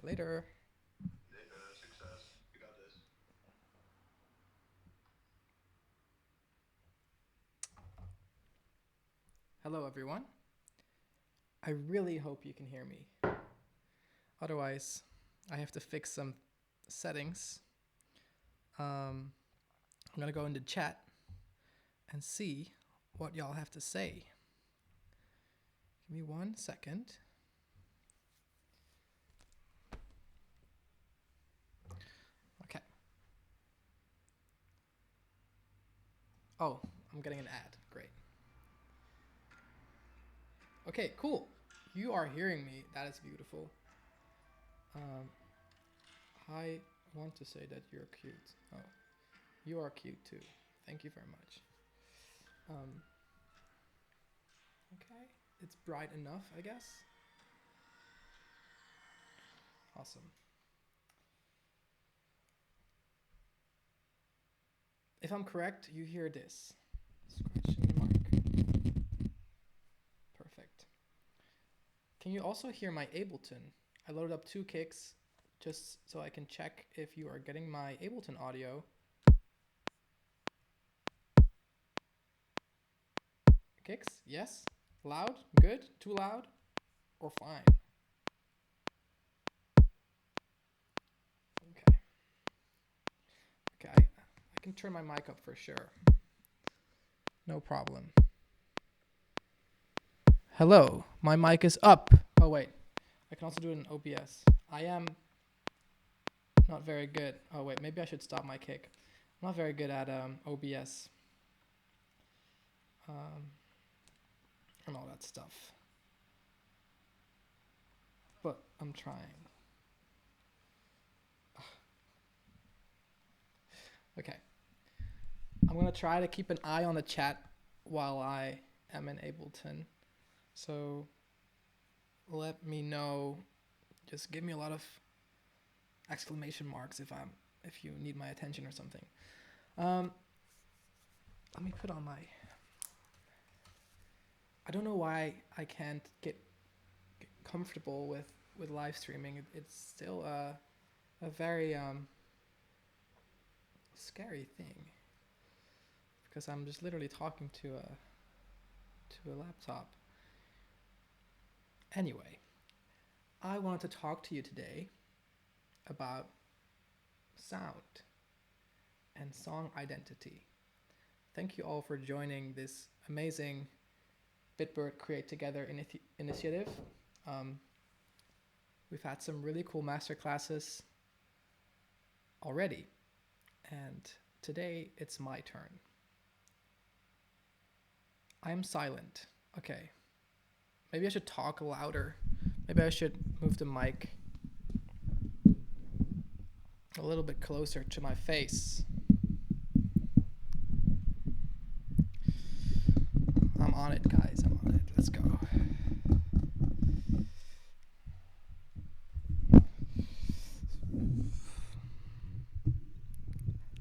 Later. Success. You got this. Hello, everyone. I really hope you can hear me. Otherwise, I have to fix some settings. I'm gonna go into chat and see what y'all have to say. Give me 1 second. Okay. Oh, I'm getting an ad. Great. Okay, cool. You are hearing me. That is beautiful. Um, I want to say that you're cute. Oh, you are cute too. Thank you very much. Um, okay, it's bright enough, I guess. Awesome. If I'm correct, you hear this. Scratching the mic. Perfect. Can you also hear my Ableton? I loaded up 2 kicks just so I can check if you are getting my Ableton audio. Kicks? Yes? Loud? Good? Too loud? Or fine? Okay. Okay, I can turn my mic up for sure. No problem. Hello, my mic is up. Oh, wait. I can also do it in OBS. I am not very good. Oh, wait. Maybe I should stop my kick. I'm not very good at OBS um, and all that stuff. But I'm trying. Okay. I'm going to try to keep an eye on the chat while I am in Ableton. So let me know. Just give me a lot of exclamation marks if you need my attention or something. Um, let me put on my. I don't know why I can't get comfortable with live streaming. It's still a very scary thing because I'm just literally talking to a laptop. Anyway, I wanted to talk to you today about sound and song identity. Thank you all for joining this amazing bitbird Create Together initiative. Um, we've had some really cool masterclasses already, and today it's my turn. I'm silent. Okay. Maybe I should talk louder. Maybe I should move the mic a little bit closer to my face. I'm on it, guys. I'm on it. Let's go.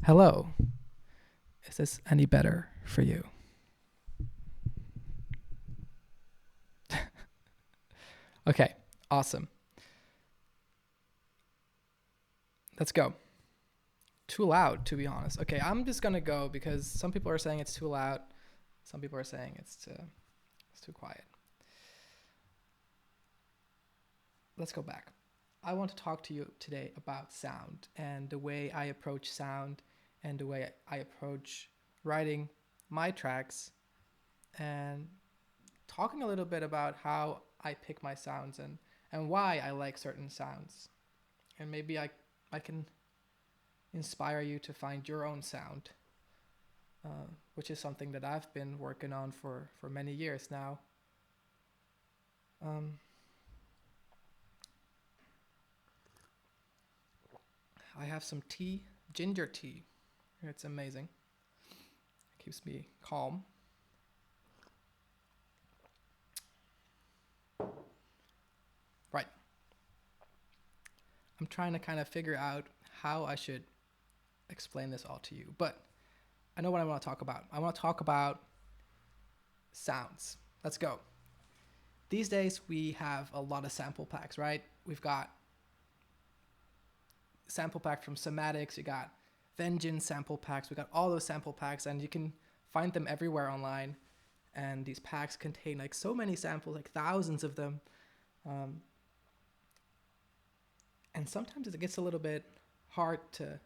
Hello. Is this any better for you? Okay, awesome. Let's go. Too loud, to be honest. Okay, I'm just gonna go because some people are saying it's too loud. Some people are saying it's too quiet. Let's go back. I want to talk to you today about sound and the way I approach sound and the way I approach writing my tracks and talking a little bit about how I pick my sounds and why I like certain sounds. And maybe I can inspire you to find your own sound, which is something that I've been working on for many years now. Um, I have some tea, ginger tea. It's amazing. It keeps me calm. Right. I'm trying to kind of figure out how I should explain this all to you, but I know what I want to talk about. I want to talk about sounds. Let's go. These days we have a lot of sample packs, right? We've got sample pack from Somatics, you got Vengeance sample packs, we got all those sample packs, and you can find them everywhere online. And these packs contain like so many samples, like thousands of them. And sometimes it gets a little bit hard to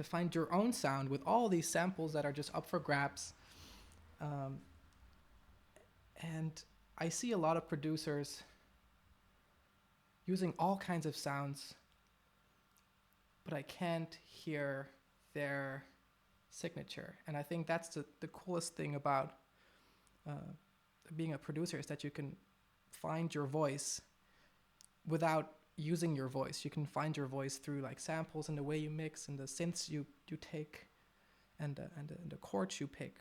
find your own sound with all these samples that are just up for grabs. And I see a lot of producers using all kinds of sounds, but I can't hear their signature. And I think that's the coolest thing about being a producer, is that you can find your voice without using your voice. You can find your voice through like samples and the way you mix and the synths you take and the chords you pick.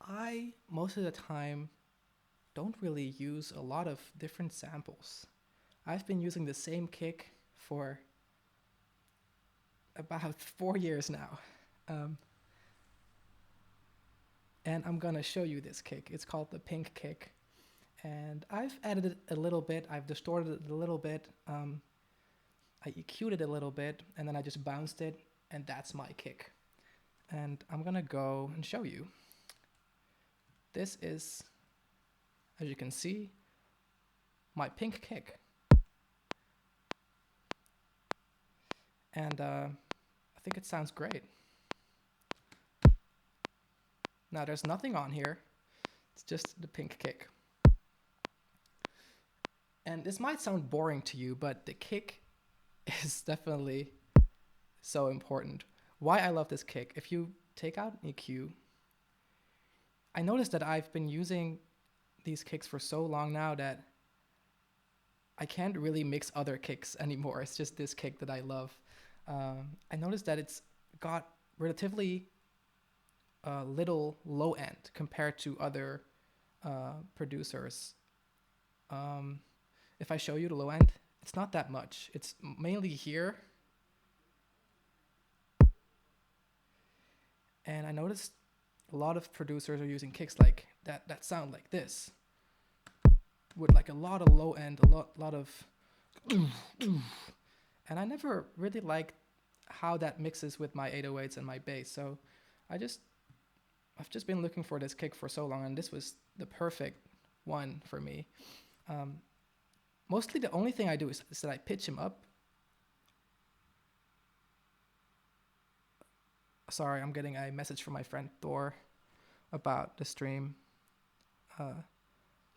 I most of the time don't really use a lot of different samples. I've been using the same kick for about 4 years now. And I'm gonna show you this kick. It's called the pink kick. And I've added it a little bit, I've distorted it a little bit, I EQ'd it a little bit, and then I just bounced it, and that's my kick. And I'm gonna go and show you. This is, as you can see, my pink kick. And I think it sounds great. Now there's nothing on here, it's just the pink kick. And this might sound boring to you, but the kick is definitely so important. Why I love this kick: if you take out an EQ, I noticed that I've been using these kicks for so long now that I can't really mix other kicks anymore. It's just this kick that I love. I noticed that it's got relatively little low end compared to other producers. If I show you the low end, it's not that much. It's mainly here. And I noticed a lot of producers are using kicks like that sound like this, with like a lot of low end, a lot of, and I never really liked how that mixes with my 808s and my bass. So I've just been looking for this kick for so long, and this was the perfect one for me. Mostly the only thing I do is that I pitch him up. Sorry, I'm getting a message from my friend Thor about the stream.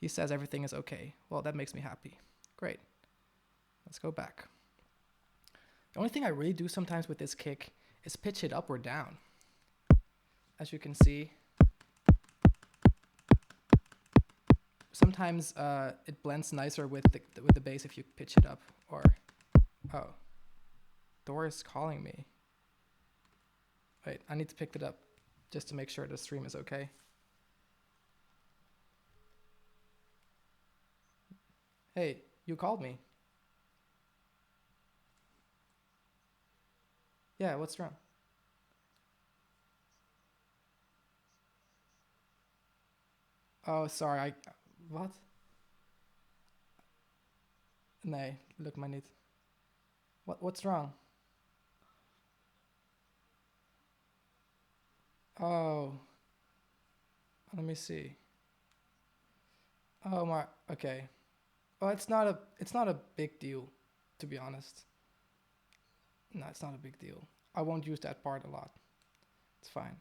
He says everything is okay. Well, that makes me happy. Great. Let's go back. The only thing I really do sometimes with this kick is pitch it up or down. As you can see, sometimes it blends nicer with the bass if you pitch it up. Or, oh, Thor is calling me. Wait, I need to pick it up just to make sure the stream is okay. Hey, you called me. Yeah, what's wrong? Oh, sorry, what? Nee, lukt mij niet. What's wrong? Oh, let me see. Oh my, okay. Well, it's not a big deal, to be honest. No, it's not a big deal. I won't use that part a lot. It's fine.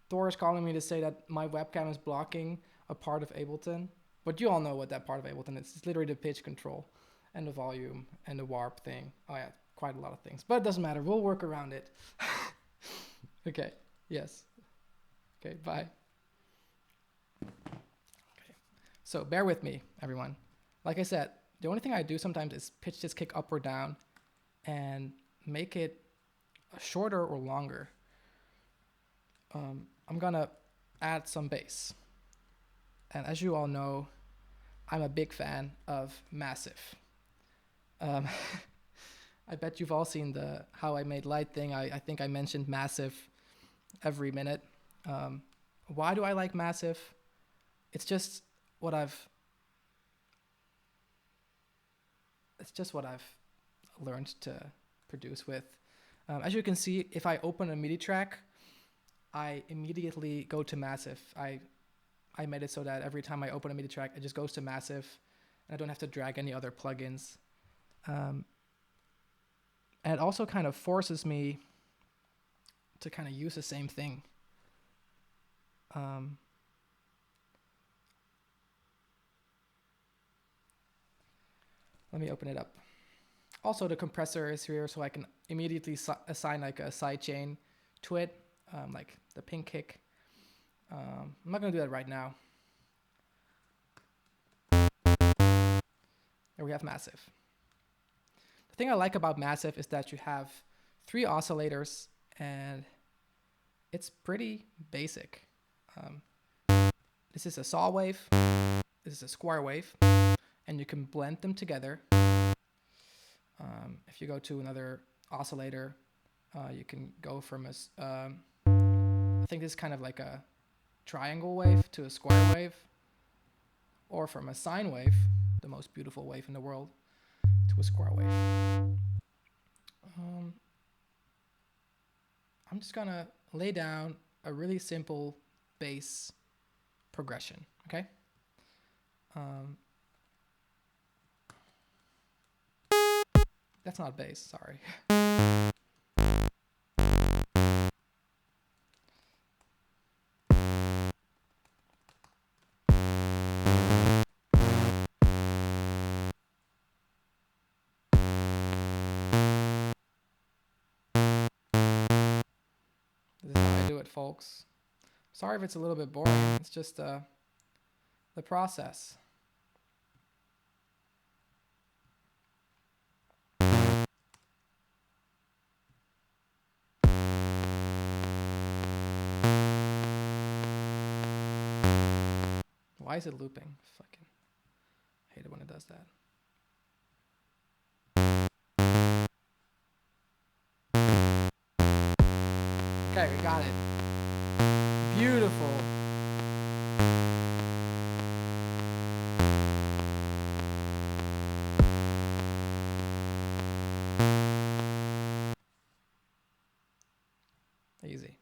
Thor is calling me to say that my webcam is blocking a part of Ableton, but you all know what that part of Ableton is. It's literally the pitch control and the volume and the warp thing. Oh yeah, quite a lot of things, but it doesn't matter. We'll work around it. Okay. Yes. Okay. Bye. Okay. So bear with me, everyone. Like I said, the only thing I do sometimes is pitch this kick up or down and make it shorter or longer. I'm gonna add some bass. And as you all know, I'm a big fan of Massive. I bet you've all seen the How I Made Light thing. I think I mentioned Massive every minute. Why do I like Massive? It's just what I've it's just what I've learned to produce with. As you can see, if I open a MIDI track, I immediately go to massive. I made it so that every time I open a MIDI track, it just goes to massive, and I don't have to drag any other plugins. And it also kind of forces me to kind of use the same thing. Let me open it up. Also, the compressor is here, so I can immediately assign like a sidechain to it, like the pink kick. I'm not gonna do that right now. There we have massive. The thing I like about massive is that you have 3 oscillators, and it's pretty basic. This is a saw wave, this is a square wave, and you can blend them together. If you go to another oscillator, you can go from I think this is kind of like a triangle wave to a square wave, or from a sine wave, the most beautiful wave in the world, to a square wave. I'm just gonna lay down a really simple bass progression, okay? That's not bass, sorry. This is how I do it, folks. Sorry if it's a little bit boring, it's just the process. Why is it looping? Fucking hate it when it does that. Okay, we got it. Beautiful. Easy.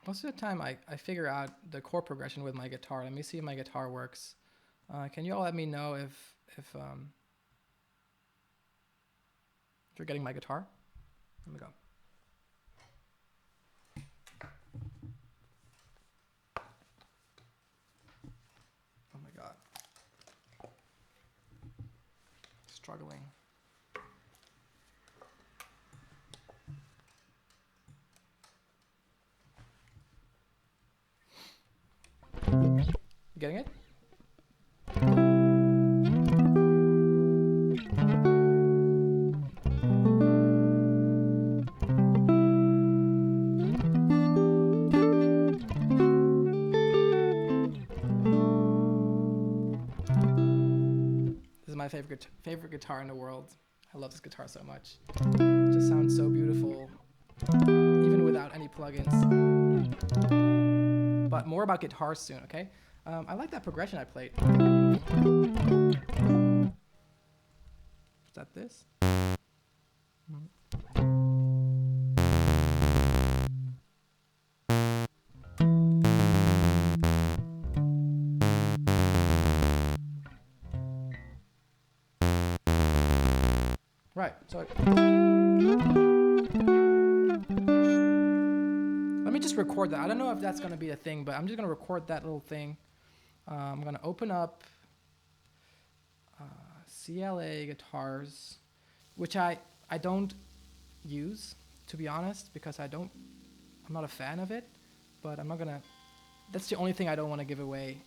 Most of the time I figure out the chord progression with my guitar. Let me see if my guitar works. Can you all let me know if you're getting my guitar? Let me go. Oh my god. Struggling. You getting it? This is my favorite guitar in the world. I love this guitar so much. It just sounds so beautiful, even without any plugins. But more about guitars soon, okay? I like that progression I played. Is that this? Right, so let me just record that. I don't know if that's gonna be a thing, but I'm just gonna record that little thing. I'm gonna open up CLA guitars, which I don't use, to be honest, because I'm not a fan of it, but I'm not gonna, that's the only thing I don't want to give away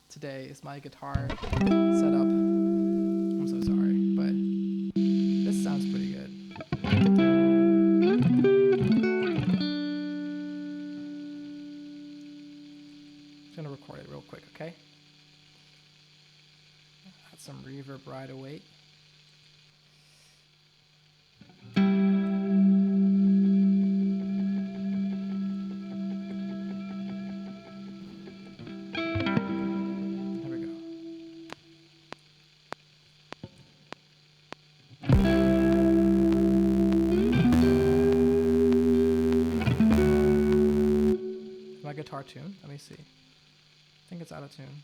today is my guitar setup. I'm so sorry, but this sounds pretty good. I'm gonna record it real quick, okay? Add some reverb right away. of tune. Let me see. I think it's out of tune.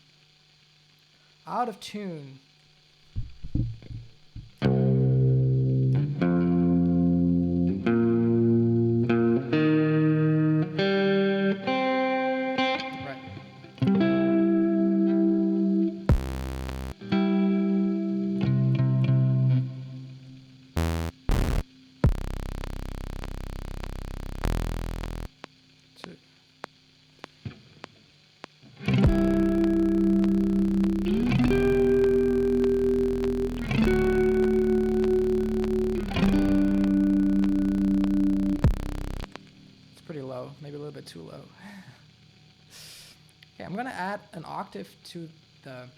Out of tune. Maybe a little bit too low. Okay, I'm gonna add an octave to the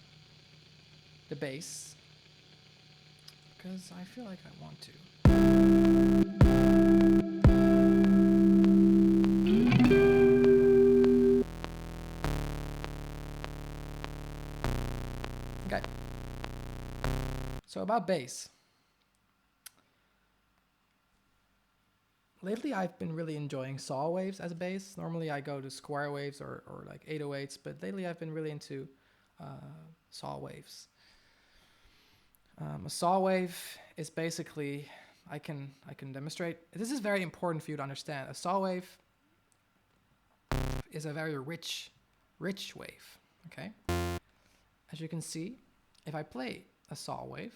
bass because I feel like I want to. Okay. So about bass. Lately, I've been really enjoying saw waves as a bass. Normally, I go to square waves or like 808s, but lately I've been really into saw waves. A saw wave is basically, I can demonstrate. This is very important for you to understand. A saw wave is a very rich wave. Okay. As you can see, if I play a saw wave,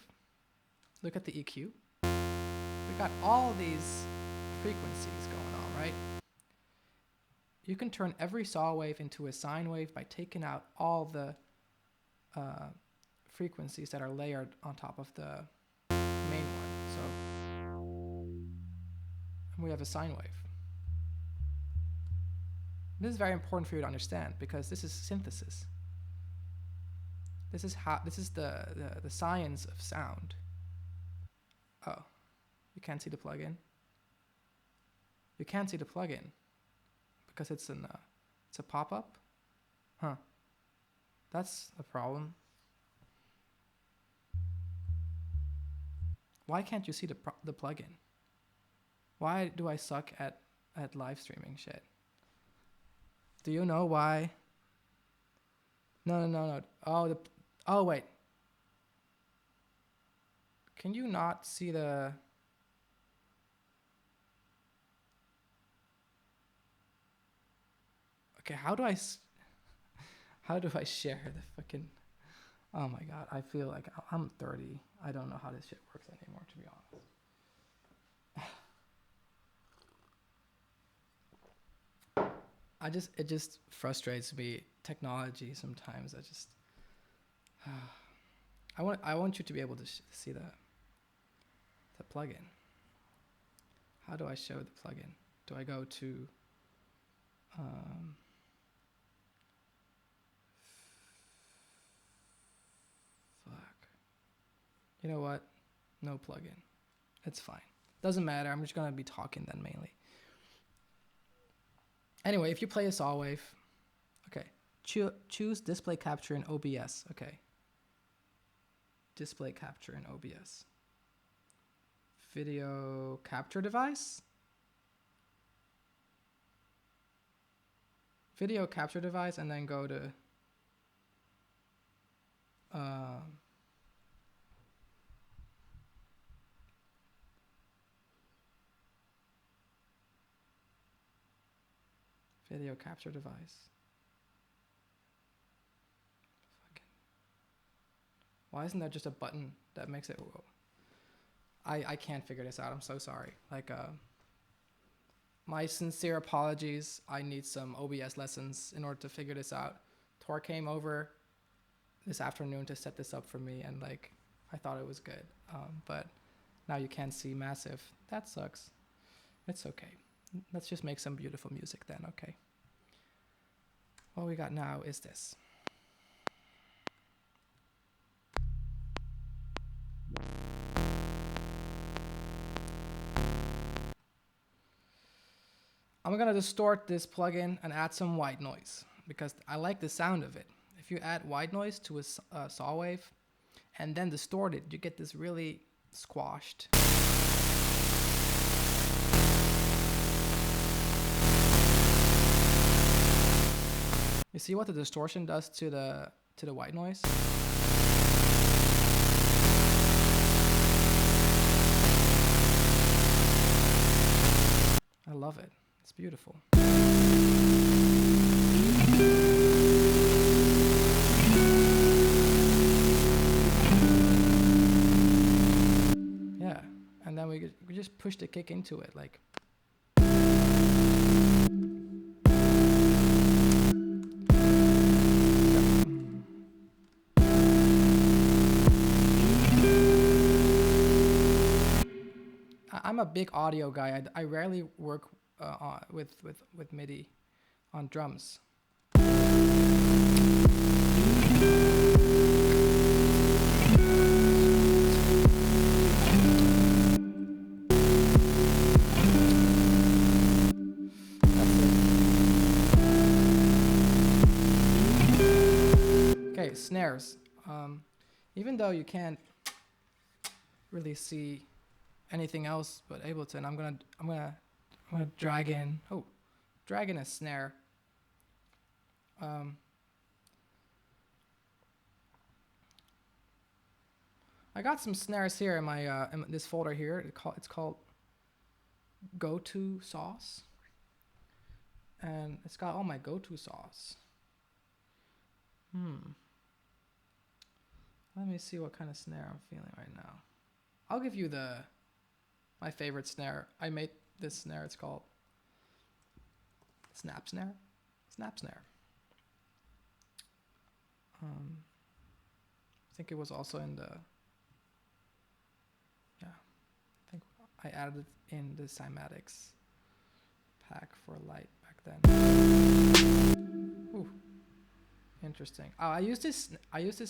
look at the EQ. We got all these frequencies going on, right? You can turn every saw wave into a sine wave by taking out all the frequencies that are layered on top of the main one. So we have a sine wave. This is very important for you to understand because this is synthesis. This is the science of sound. Oh, you can't see the plugin. You can't see the plugin because it's a pop-up. Huh. That's a problem. Why can't you see the plugin? Why do I suck at live streaming shit? Do you know why? No. Oh wait. Can you not see the? Okay, how do I share the fucking? Oh my god, I feel like I'm 30. I don't know how this shit works anymore, to be honest. It just frustrates me. Technology sometimes. I want you to be able to see the plugin. How do I show the plugin? Do I go to fuck. You know what? No plugin. It's fine. Doesn't matter. I'm just gonna be talking then mainly. Anyway, if you play a saw wave, okay, choose display capture in OBS. Okay. Display capture in OBS. Video capture device. Video capture device, and then go to video capture device. Why isn't there just a button that makes it? I can't figure this out. I'm so sorry. Like, my sincere apologies. I need some OBS lessons in order to figure this out. Tor came over this afternoon to set this up for me, and like, I thought it was good. But now you can't see massive. That sucks. It's okay. Let's just make some beautiful music then, okay? What we got now is this. I'm gonna distort this plugin and add some white noise because I like the sound of it. If you add white noise to a saw wave and then distort it, you get this really squashed. You see what the distortion does to the white noise? I love it. It's beautiful. Yeah, and then we just push the kick into it, like. I'm a big audio guy. I rarely work with MIDI on drums. Okay, snares. Even though you can't really see anything else but Ableton, I'm gonna drag in a snare. I got some snares here in my in this folder here. It's called Go-To Sauce, and it's got all my go-to sauce. Let me see what kind of snare I'm feeling right now. I'll give you my favorite snare. I made this snare. It's called Snap Snare. Snap Snare. I think it was also in the. Yeah, I think I added it in the cymatics pack for light back then. Ooh, interesting. Oh, I used this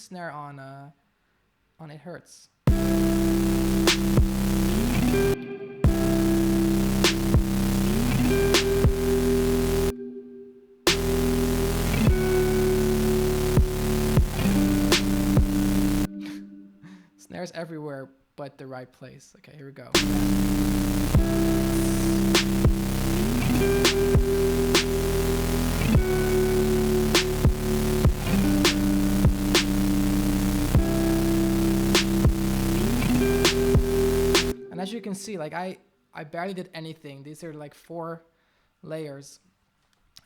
snare on It Hurts. Snares everywhere but the right place. Okay, here we go. And as you can see, like I barely did anything. These are like 4 layers,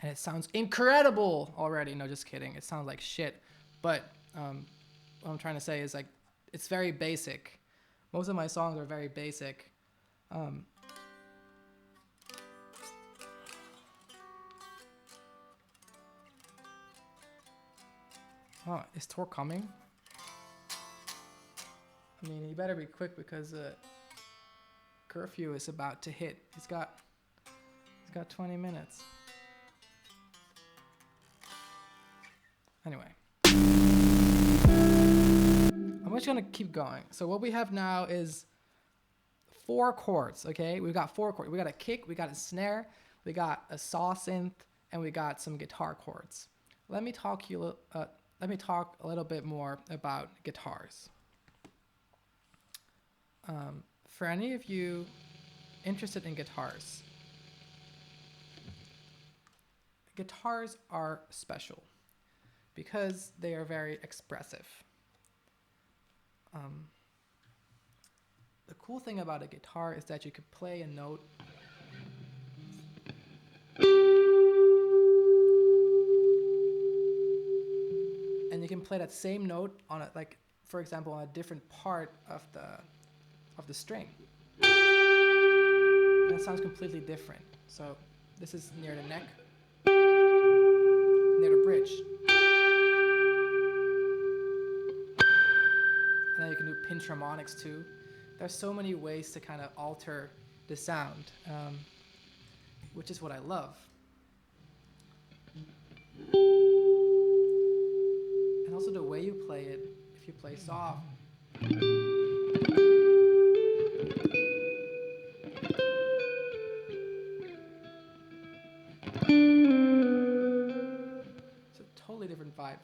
and it sounds incredible already. No, just kidding. It sounds like shit. But what I'm trying to say is, like, it's very basic. Most of my songs are very basic. Oh, is Tor coming? I mean, you better be quick because curfew is about to hit. He's got 20 minutes. Anyway, I'm just gonna keep going. So what we have now is 4 chords. Okay, we've got 4 chords. We got a kick, we got a snare, we got a saw synth, and we got some guitar chords. Let me talk a little bit more about guitars. For any of you interested in guitars, guitars are special because they are very expressive. The cool thing about a guitar is that you could play a note and you can play that same note on for example, on a different part of the string. And it sounds completely different. So this is near the neck, near the bridge. And then you can do pinch harmonics too. There's so many ways to kind of alter the sound, which is what I love. And also the way you play it, if you play soft, it's a totally different vibe.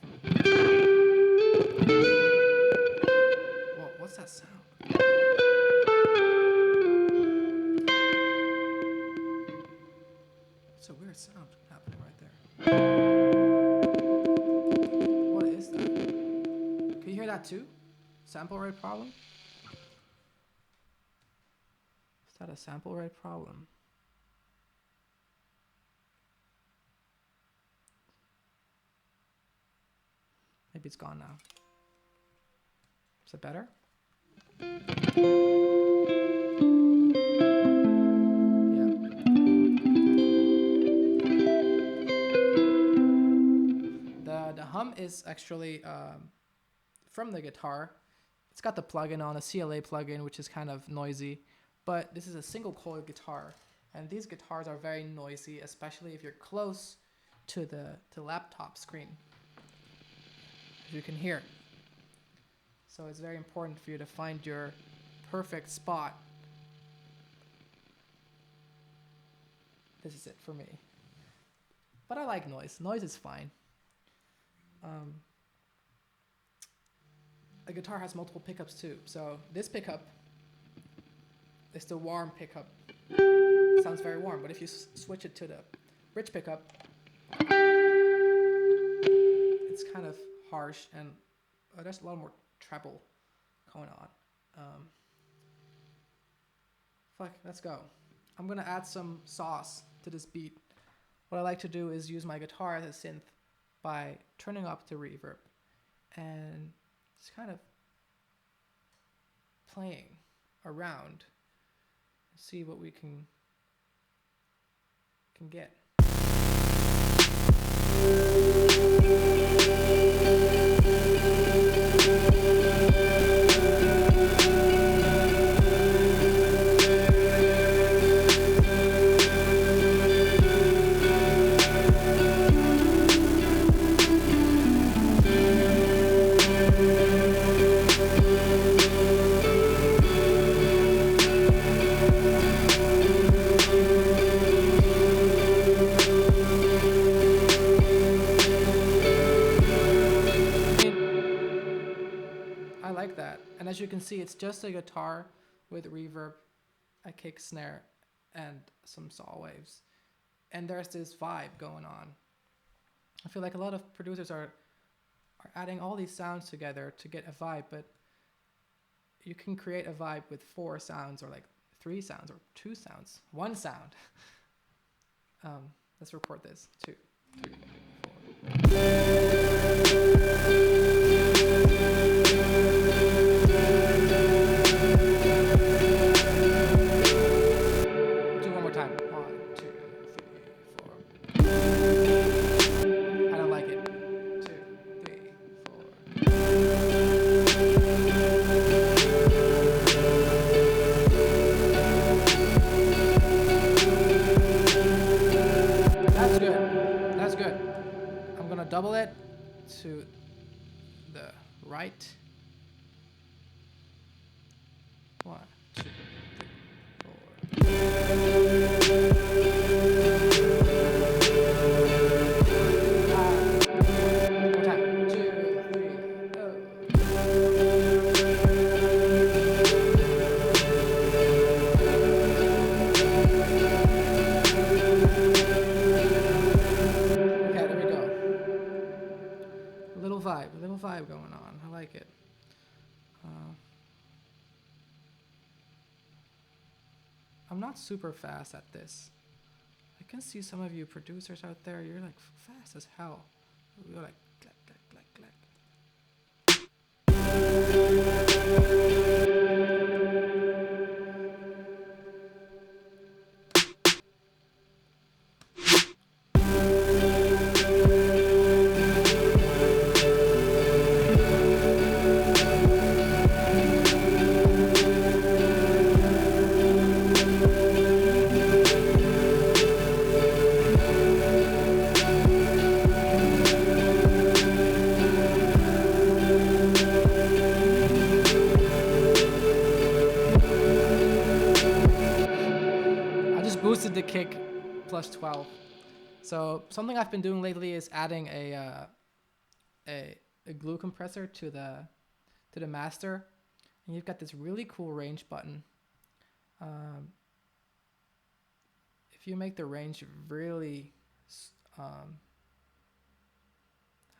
Whoa, what's that sound? It's a weird sound happening right there. sample rate problem? Is that a sample rate problem? Maybe it's gone now. Is it better? Yeah. The hum is actually from the guitar. It's got the plugin on, a CLA plugin, which is kind of noisy. But this is a single coil guitar. And these guitars are very noisy, especially if you're close to the laptop screen. As you can hear. So it's very important for you to find your perfect spot. This is it for me. But I like noise. Noise is fine. A guitar has multiple pickups too. So this pickup is the warm pickup. It sounds very warm, but if you switch it to the rich pickup, it's kind of harsh and there's a lot more treble going on. Fuck, let's go. I'm gonna add some sauce to this beat. What I like to do is use my guitar as a synth by turning up the reverb and just kind of playing around, see what we can get. And as you can see, it's just a guitar with reverb, a kick snare, and some saw waves. And there's this vibe going on. I feel like a lot of producers are adding all these sounds together to get a vibe, but you can create a vibe with 4 sounds or like 3 sounds or 2 sounds, 1 sound. Let's record this. 2, 3, 4. Double it to the right. 1, 2, 3, 4. One time. 2, 3, go. A little vibe going on. I like it. I'm not super fast at this. I can see some of you producers out there, you're like fast as hell. You're like clack, clack, clack, clack. Boosted the kick plus 12. So something I've been doing lately is adding a glue compressor to the master, and you've got this really cool range button. If you make the range really, how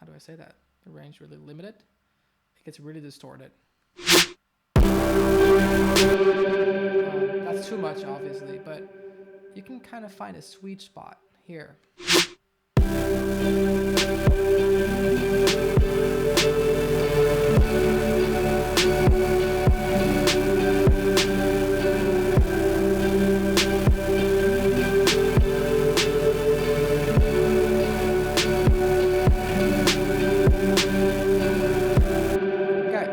do I say that? The range really limited, it gets really distorted. That's too much, obviously, but you can kind of find a sweet spot here. Okay,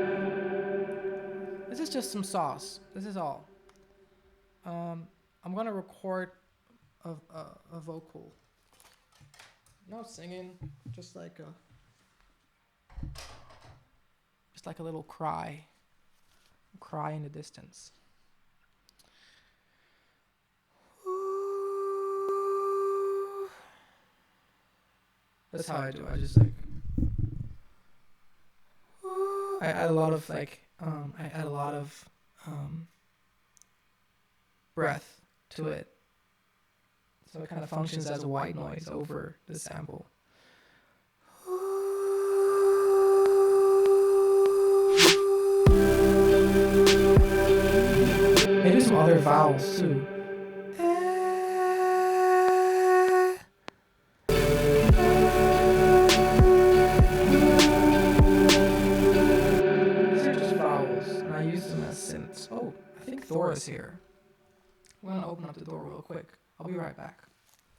this is just some sauce. This is all. I'm gonna record a vocal. Not singing, just like a little cry in the distance. That's how I do. I just like. I add a lot of breath to it, so it kind of functions as a white noise over the sample. Maybe some other vowels too. These are just vowels, and I use them as synths. Oh, I think Thor is here. I'm gonna open up the door real quick. I'll be right back.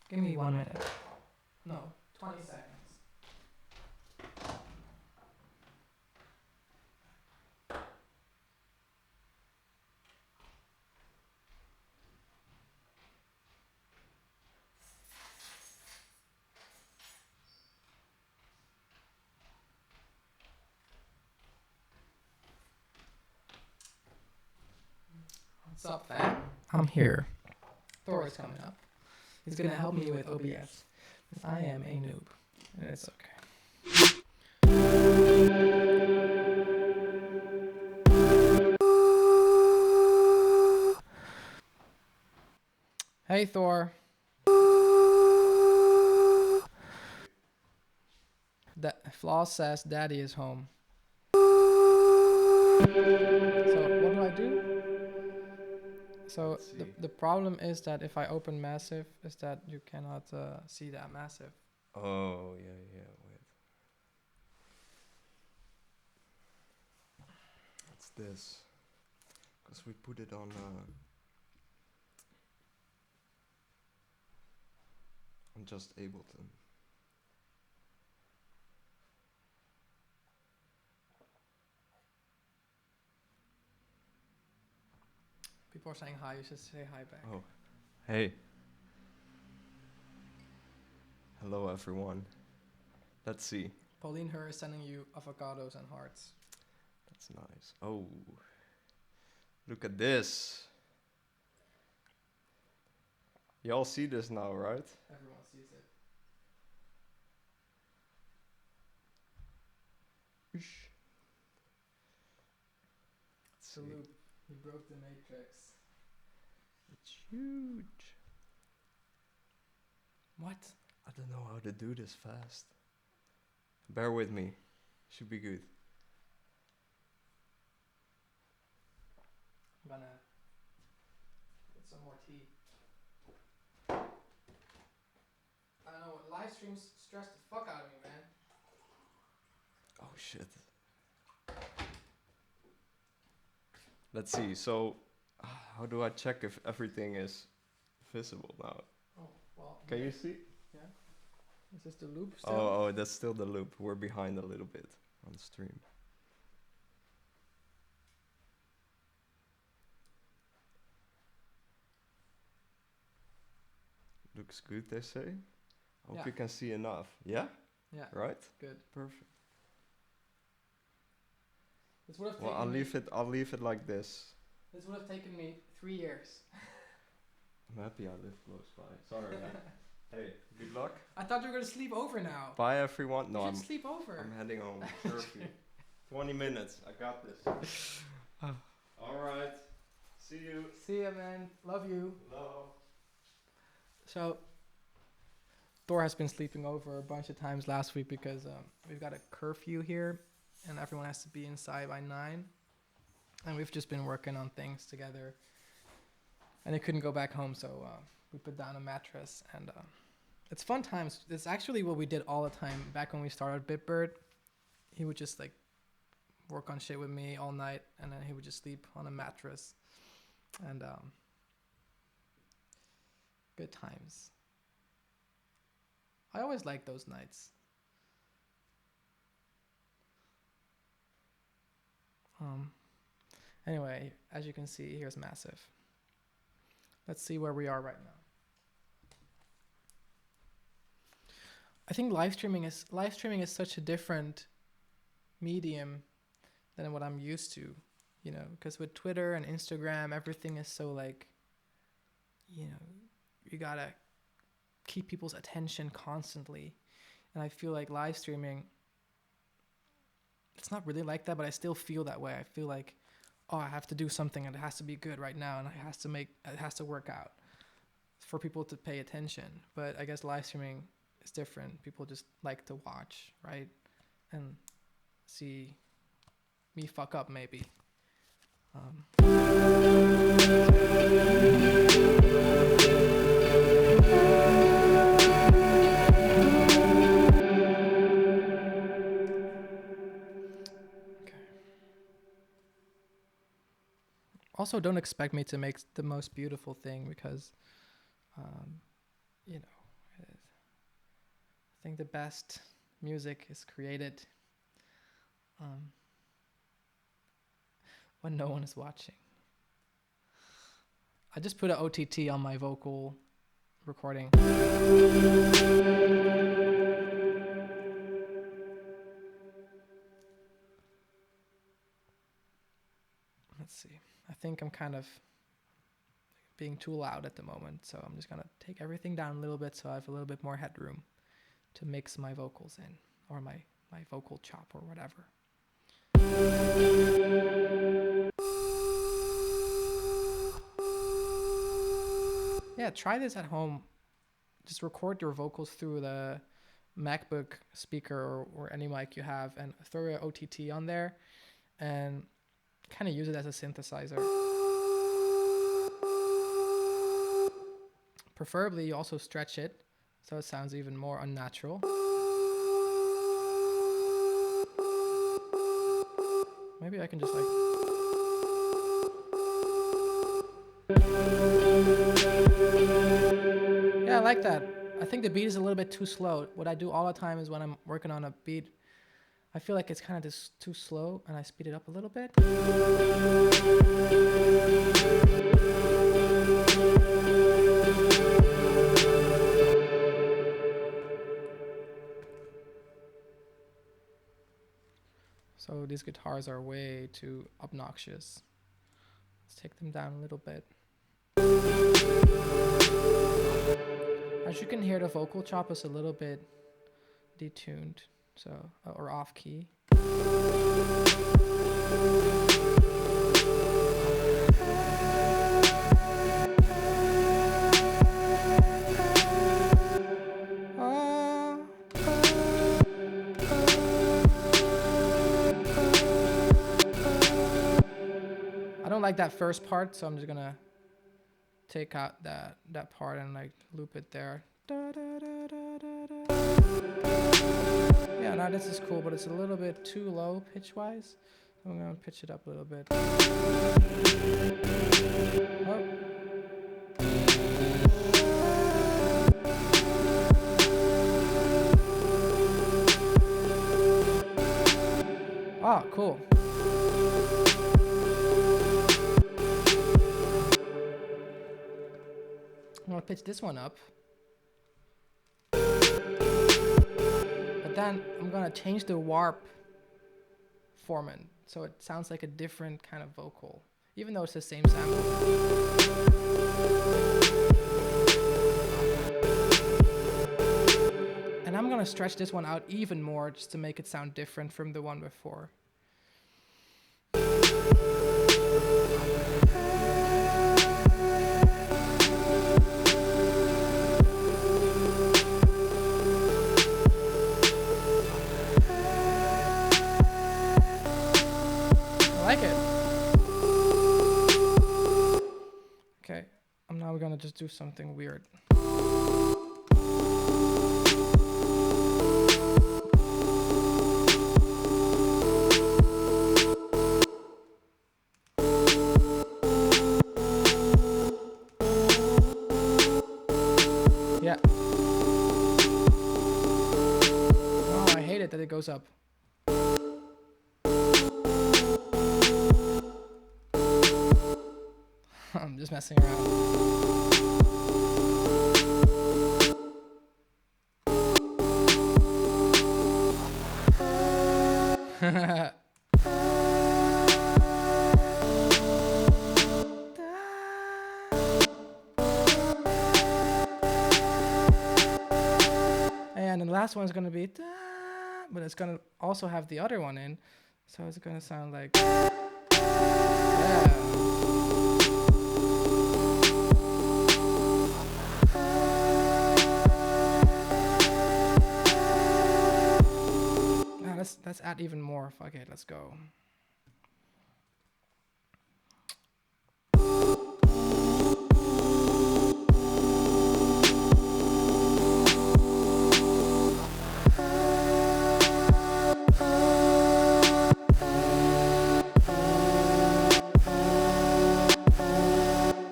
Give me 1 minute. No, 20 seconds. What's up, fam? I'm here. Thor is coming up. He's gonna help me with OBS. I am a noob, and it's okay. Hey, Thor. Floss says Daddy is home. So what do I do? So the problem is that if I open massive, is that you cannot see that massive. Oh, yeah, wait. What's this? Because we put it on just Ableton. People are saying hi, you should say hi back. Oh, hey. Hello, everyone. Let's see. Pauline Her is sending you avocados and hearts. That's nice. Oh, look at this. Y'all see this now, right? Everyone sees it. It's the loop. He broke the matrix. It's huge. What? I don't know how to do this fast. Bear with me. Should be good. I'm gonna get some more tea. I don't know, live streams stress the fuck out of me, man. Oh shit. Let's see. So, how do I check if everything is visible now? Oh, well. Can you see? Yeah. Is this the loop still? Oh, that's still the loop. We're behind a little bit on stream. Looks good, they say. Hope you can see enough. Yeah? Yeah. Right? Good. Perfect. This would have Well, I'll leave it like this. This would have taken me 3 years. I'm happy I live close by. Sorry, man. Hey, good luck. I thought you were gonna sleep over now. Bye, everyone. No, you I'm should sleep over. I'm heading home. Curfew. 20 minutes. I got this. All right. See you. See ya, man. Love you. Hello. So, Thor has been sleeping over a bunch of times last week because we've got a curfew here, and everyone has to be inside by 9. and we've just been working on things together. And he couldn't go back home, so we put down a mattress, and it's fun times. It's actually what we did all the time back when we started Bitbird. He would just like work on shit with me all night, and then he would just sleep on a mattress, and good times. I always like those nights. Anyway, as you can see, here's Massive. Let's see where we are right now. I think live streaming is such a different medium than what I'm used to, you know, because with Twitter and Instagram, everything is so like, you know, you gotta keep people's attention constantly. And I feel like live streaming, it's not really like that, but I still feel that way. I feel like, oh, I have to do something and it has to be good right now, and it has to work out for people to pay attention. But I guess live streaming is different. People just like to watch, right? And see me fuck up maybe. Also, don't expect me to make the most beautiful thing because, you know, I think the best music is created when no one is watching. I just put an OTT on my vocal recording. Let's see. I think I'm kind of being too loud at the moment, so I'm just gonna take everything down a little bit so I have a little bit more headroom to mix my vocals in, or my vocal chop or whatever. Yeah, try this at home. Just record your vocals through the MacBook speaker or any mic you have, and throw your OTT on there and kind of use it as a synthesizer. Preferably you also stretch it so it sounds even more unnatural. Maybe I can just like... Yeah, I like that. I think the beat is a little bit too slow. What I do all the time is when I'm working on a beat, I feel like it's kind of just too slow, and I speed it up a little bit. So these guitars are way too obnoxious. Let's take them down a little bit. As you can hear, the vocal chop is a little bit detuned, so or off key. I don't like that first part, so I'm just gonna take out that part and like loop it there. Yeah, now this is cool, but it's a little bit too low pitch-wise. So I'm gonna pitch it up a little bit. Oh, cool. I'm gonna pitch this one up. But then I'm gonna change the warp format so it sounds like a different kind of vocal, even though it's the same sample. And I'm gonna stretch this one out even more just to make it sound different from the one before. I like it. Okay, I'm now gonna just do something weird. Yeah. Oh, I hate it that it goes up. I'm just messing around. And the last one is gonna be, but it's gonna also have the other one in, so it's gonna sound like, yeah. Let's add even more. Fuck it, let's go.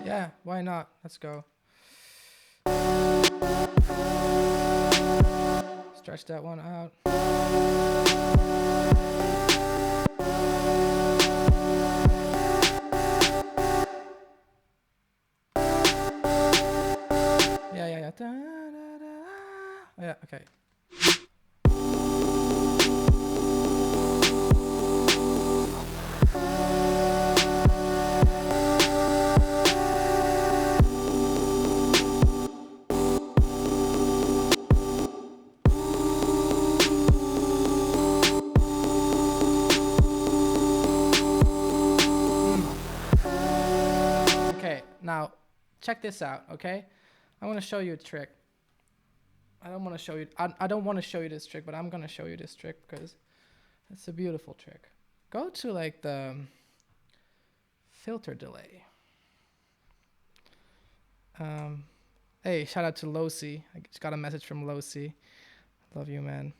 Yeah, why not? Let's go. Stretch that one out. Yeah. Da, da, da. Yeah, okay. Okay, now check this out, okay? I want to show you a trick. I don't want to show you this trick, but I'm going to show you this trick because it's a beautiful trick. Go to like the filter delay. Hey, shout out to Losi. I just got a message from Losi. Love you, man.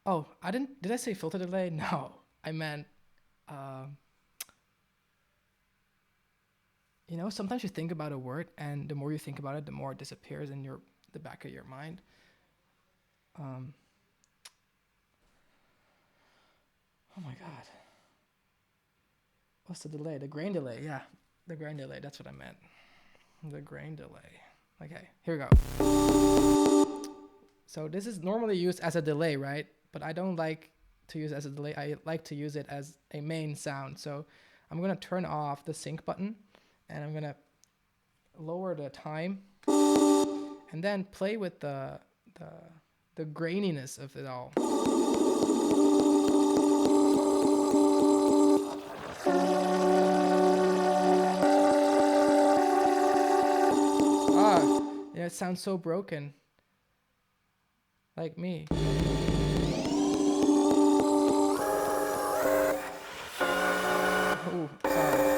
Oh, did I say filter delay? No, I meant, you know, sometimes you think about a word, and the more you think about it, the more it disappears in the back of your mind. Oh my God. What's the delay? The grain delay. Yeah, the grain delay. That's what I meant. The grain delay. Okay, here we go. So this is normally used as a delay, right? But I don't like to use it as a delay. I like to use it as a main sound. So I'm going to turn off the sync button, and I'm going to lower the time, and then play with the graininess of it all. Yeah, it sounds so broken. Like me. Ooh, sorry.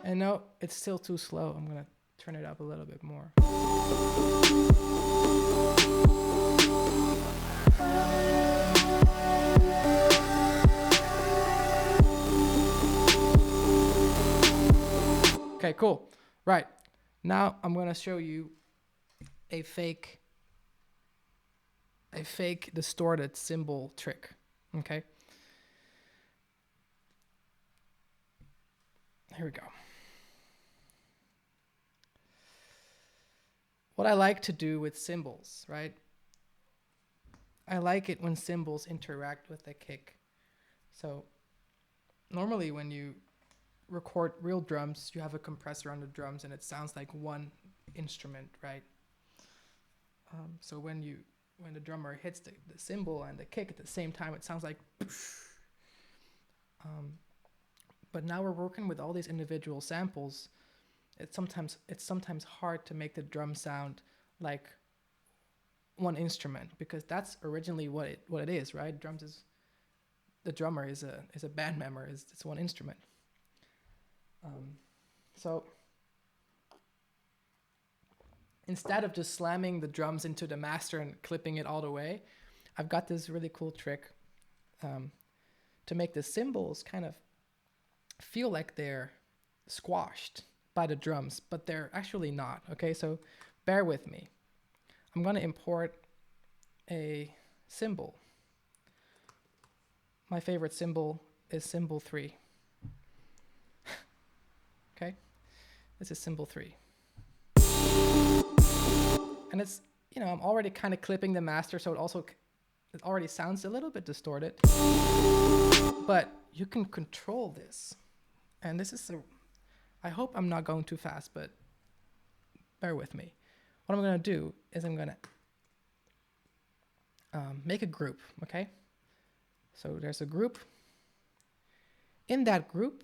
And no, it's still too slow. I'm gonna turn it up a little bit more. Okay, cool. Right. Now I'm going to show you a fake distorted cymbal trick. Okay. Here we go. What I like to do with cymbals, right? I like it when cymbals interact with the kick. So normally when you record real drums, you have a compressor on the drums and it sounds like one instrument, right? So when the drummer hits the cymbal and the kick at the same time, it sounds like but now we're working with all these individual samples. It's sometimes hard to make the drum sound like one instrument, because that's originally what it is, right? The drummer is a band member, it's one instrument. So instead of just slamming the drums into the master and clipping it all the way, I've got this really cool trick to make the cymbals kind of feel like they're squashed by the drums, but they're actually not. Okay, so bear with me. I'm going to import a cymbal. My favorite cymbal is cymbal 3. Okay, this is cymbal 3. And it's, I'm already kind of clipping the master, so it already sounds a little bit distorted. But you can control this. And this is I hope I'm not going too fast, but bear with me. What I'm going to do is I'm going to make a group, okay? So there's a group. In that group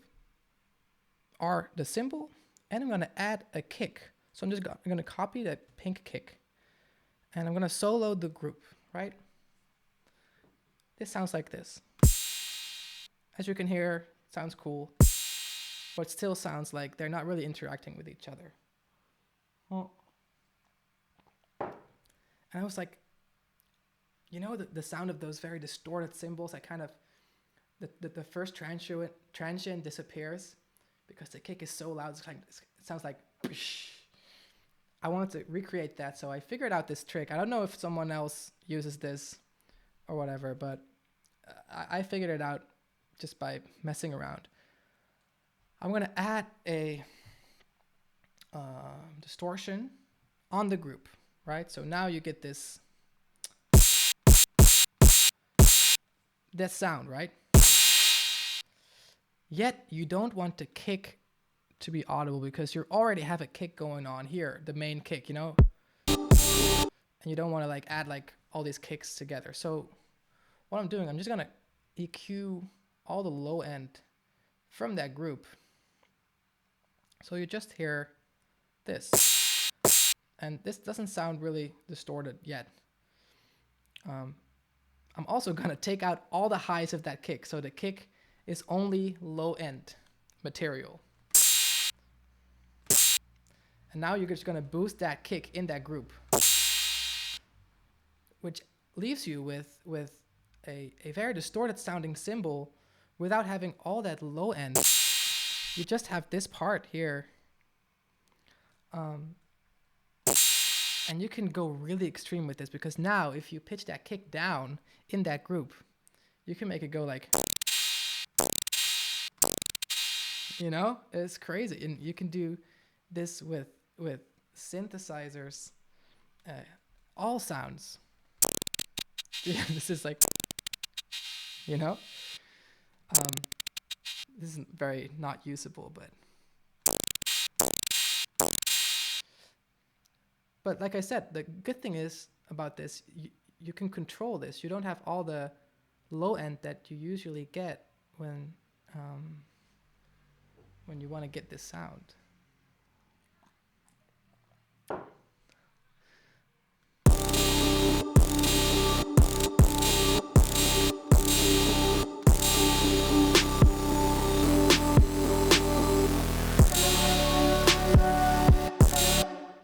are the cymbal, and I'm going to add a kick. So I'm going to copy that pink kick, and I'm going to solo the group, right? This sounds like this. As you can hear, it sounds cool, but it still sounds like they're not really interacting with each other. Well, and I was like, the sound of those very distorted cymbals, I kind of, the first transient disappears because the kick is so loud. It sounds like, I wanted to recreate that, so I figured out this trick. I don't know if someone else uses this or whatever, but I figured it out just by messing around. I'm going to add a distortion on the group, right? So now you get this sound, right? Yet you don't want the kick to be audible because you already have a kick going on here, the main kick, and you don't want to add all these kicks together. So what I'm doing, I'm just going to EQ all the low end from that group. So you just hear this. And this doesn't sound really distorted yet. I'm also going to take out all the highs of that kick. So the kick is only low end material. And now you're just going to boost that kick in that group, which leaves you with a very distorted sounding cymbal without having all that low end. You just have this part here. And you can go really extreme with this, because now if you pitch that kick down in that group, you can make it go like, it's crazy. And you can do this with synthesizers, all sounds. This is like, this is very not usable, but like I said, the good thing is about this, you can control this. You don't have all the low end that you usually get when you want to get this sound.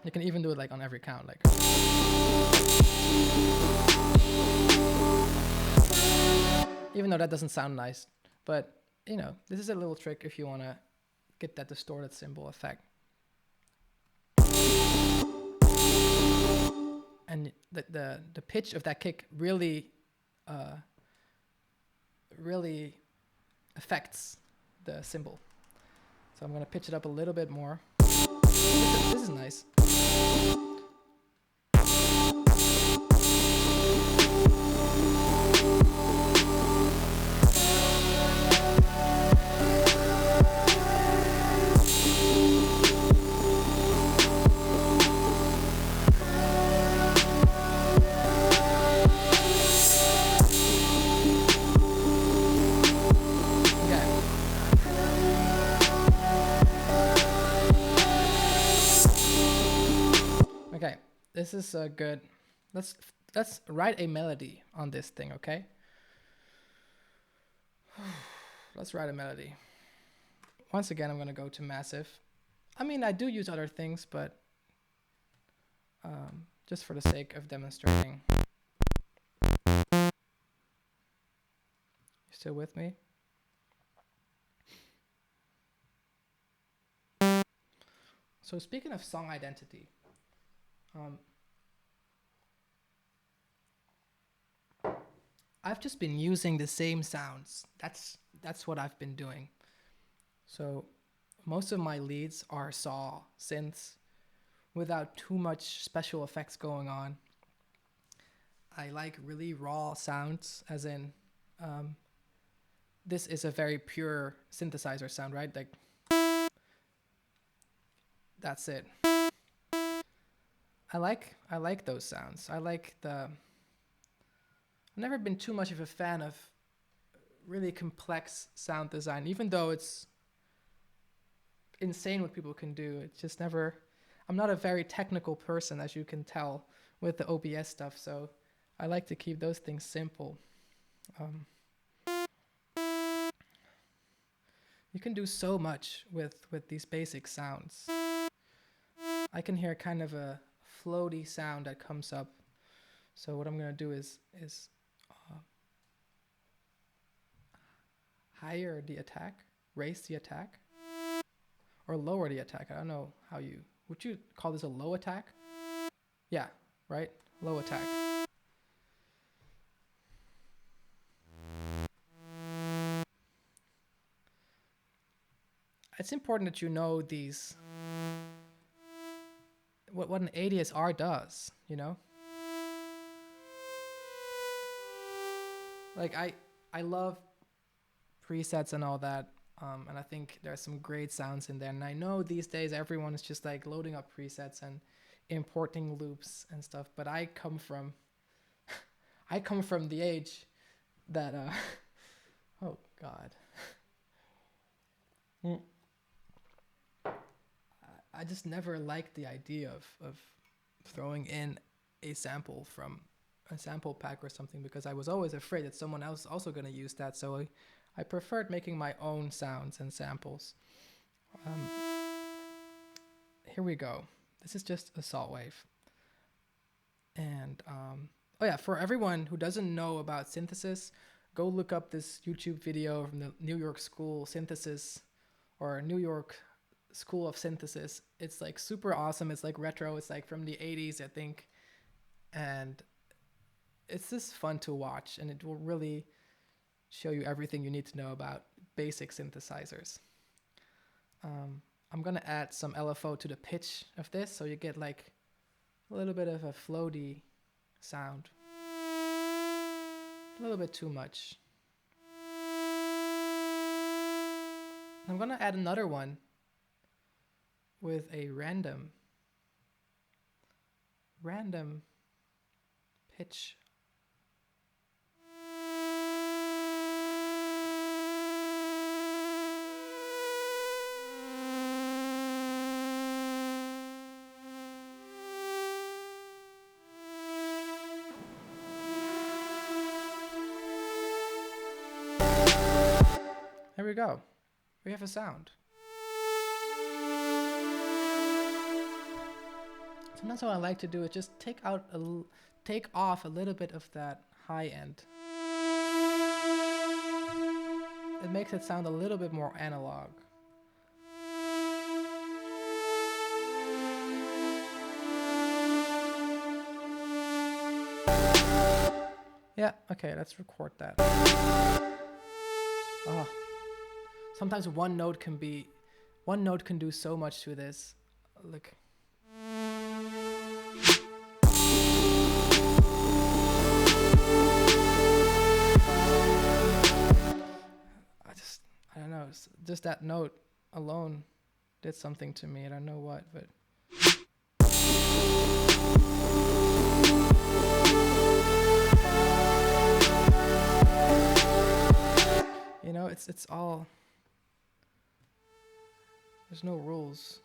You can even do it on every count, even though that doesn't sound nice. But this is a little trick if you want to get that distorted cymbal effect. And the pitch of that kick really really affects the cymbal. So I'm gonna pitch it up a little bit more. This is nice. Okay, this is good. Let's write a melody on this thing, okay? Let's write a melody. Once again, I'm gonna go to massive. I mean, I do use other things, but just for the sake of demonstrating. You still with me? So speaking of song identity, I've just been using the same sounds. That's what I've been doing. So most of my leads are saw synths without too much special effects going on. I like really raw sounds, as in this is a very pure synthesizer sound, right? Like that's it. I like those sounds. I like the. I've never been too much of a fan of really complex sound design, even though it's insane what people can do. It's just never. I'm not a very technical person, as you can tell with the OBS stuff. So I like to keep those things simple. You can do so much with these basic sounds. I can hear kind of a floaty sound that comes up. So what I'm gonna do is higher the attack, raise the attack, or lower the attack. I don't know how you would you call this a low attack? Yeah, right? Low attack. It's important that you know these what an ADSR does, you know? Like I love presets and all that, and I think there's some great sounds in there. And I know these days everyone is just like loading up presets and importing loops and stuff. But I come from the age that oh God. I just never liked the idea of throwing in a sample from a sample pack or something, because I was always afraid that someone else also going to use that. So I preferred making my own sounds and samples. Here we go. This is just a salt wave. And oh yeah, for everyone who doesn't know about synthesis, go look up this YouTube video from the New York School Synthesis, or New York School of Synthesis. It's like super awesome. It's like retro. It's like from the 80s, I think. And it's just fun to watch, and it will really show you everything you need to know about basic synthesizers. I'm gonna add some LFO to the pitch of this, so you get like a little bit of a floaty sound. A little bit too much. I'm gonna add another one with a random pitch. There we go. We have a sound. Sometimes what I like to do is just take off a little bit of that high end. It makes it sound a little bit more analog. Yeah, okay, let's record that. Oh, sometimes one note can do so much to this. Look. I don't know, just that note alone did something to me. I don't know what, but you know, it's all, there's no rules.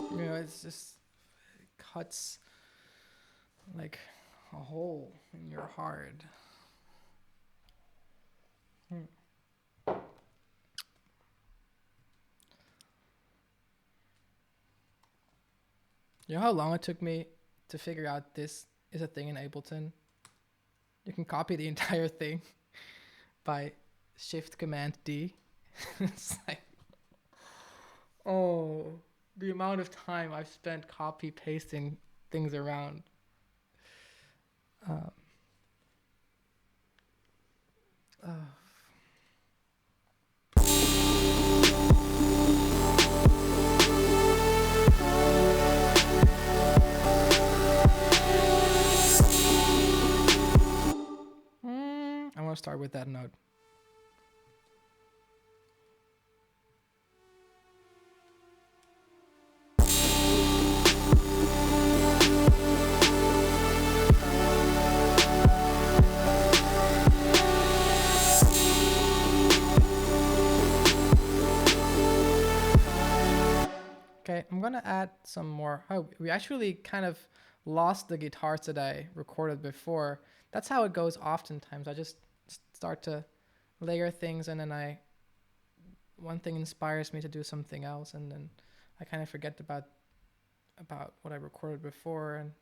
You know, it's just, it cuts like a hole in your heart. You know how long it took me to figure out this is a thing in Ableton? You can copy the entire thing by Shift Command D. It's like, oh, the amount of time I've spent copy pasting things around. I want to start with that note. Okay, I'm gonna add some more. Oh, we actually kind of lost the guitars that I recorded before. That's how it goes oftentimes. I just start to layer things, and then one thing inspires me to do something else, and then I kind of forget about what I recorded before. And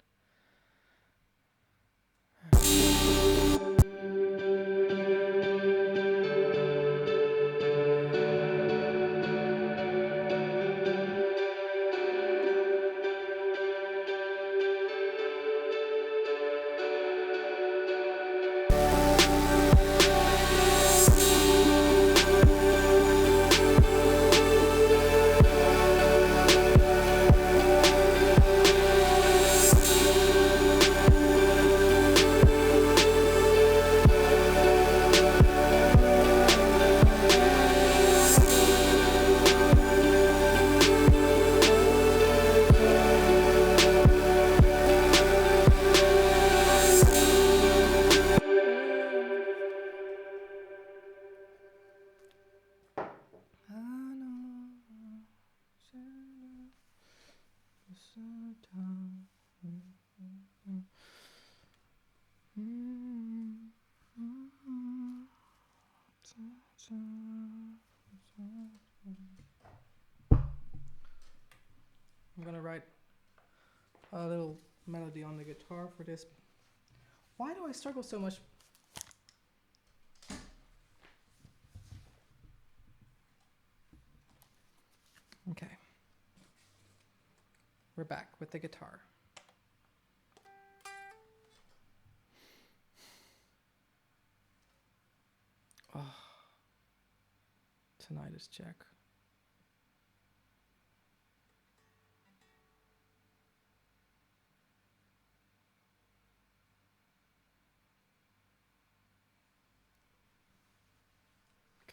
I'm gonna write a little melody on the guitar for this. Why do I struggle so much? Okay. We're back with the guitar. Oh. Tinnitus check.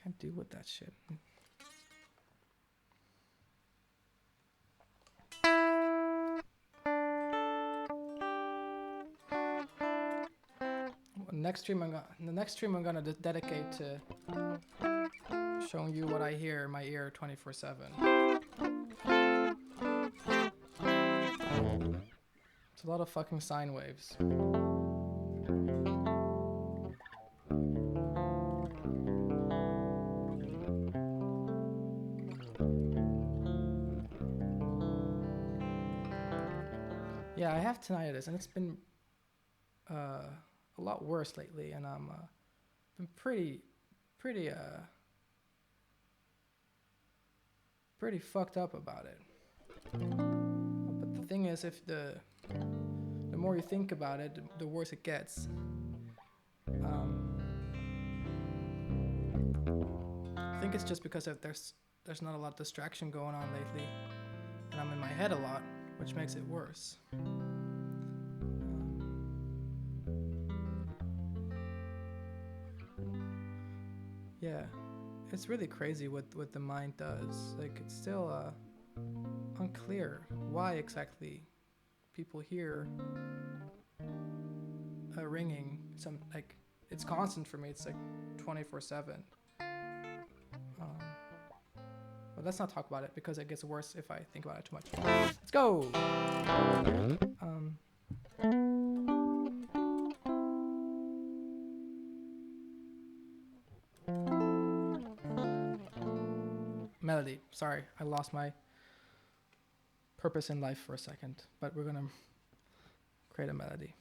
Can't deal with that shit. The next stream I'm gonna dedicate to showing you what I hear in my ear 24/7. It's a lot of fucking sine waves. have tinnitus, and it's been a lot worse lately, and I'm been pretty fucked up about it. But the thing is, if the more you think about it, the worse it gets. I think it's just because there's not a lot of distraction going on lately, and I'm in my head a lot, which makes it worse. Yeah, it's really crazy what the mind does. Like, it's still unclear why exactly people hear a ringing. Like, it's constant for me. It's like 24/7. But let's not talk about it because it gets worse if I think about it too much. Let's go. Melody. Sorry, I lost my purpose in life for a second, but we're gonna create a melody.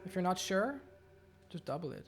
If you're not sure, just double it.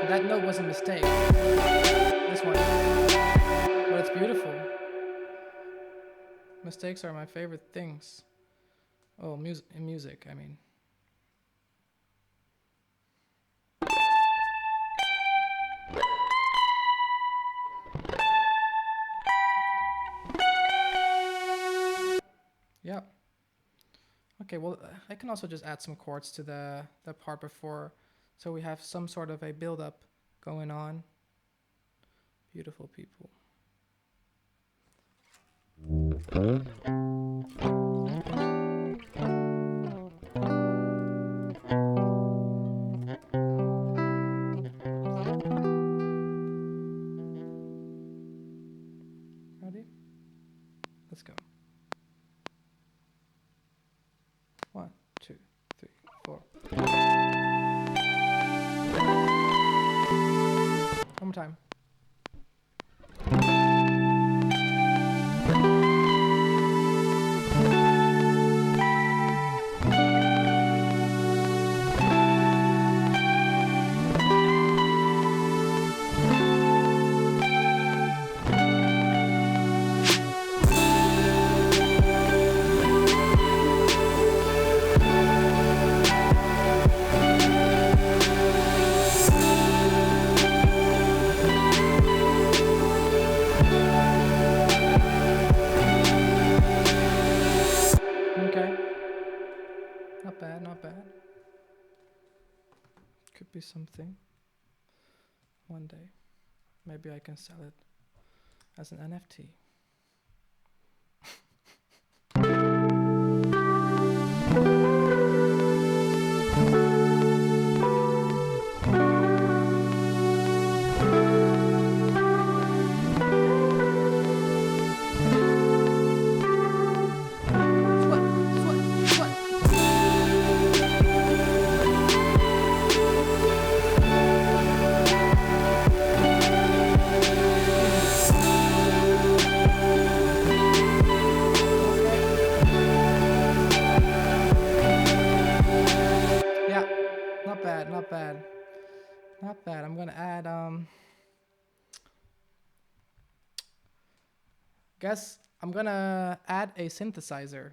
That note was a mistake. This one. But it's beautiful. Mistakes are my favorite things. Oh, in music, I mean. Yeah. Okay, well, I can also just add some chords to the part before, so we have some sort of a build-up going on. Beautiful people. Ready? Let's go. 1, 2, 3, 4. One more time. be something one day. Maybe I can sell it as an NFT. Not bad. I'm gonna add guess I'm gonna add a synthesizer.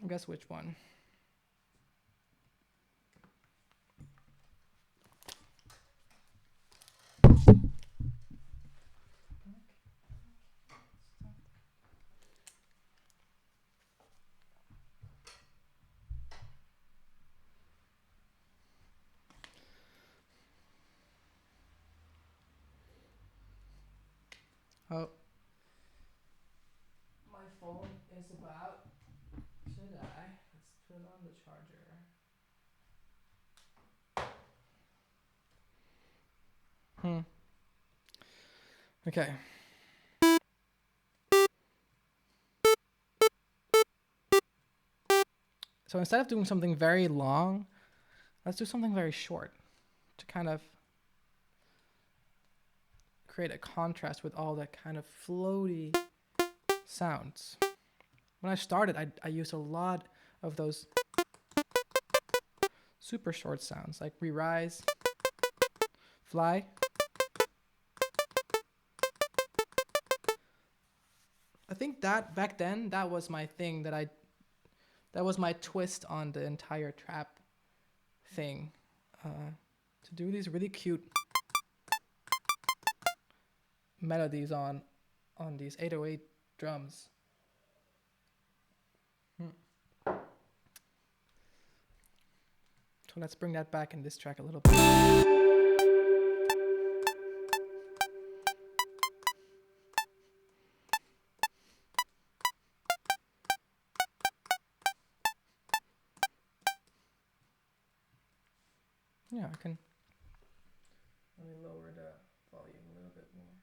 Guess which one? Oh, my phone is about to die. Let's put it on the charger. Okay. So instead of doing something very long, let's do something very short to kind of create a contrast with all that kind of floaty sounds. When I started, I used a lot of those super short sounds like re-rise, fly. I think that back then, that was my thing that was my twist on the entire trap thing. To do these really cute melodies on these 808 drums. So let's bring that back in this track a little bit. Yeah, I can. Let me lower the volume a little bit more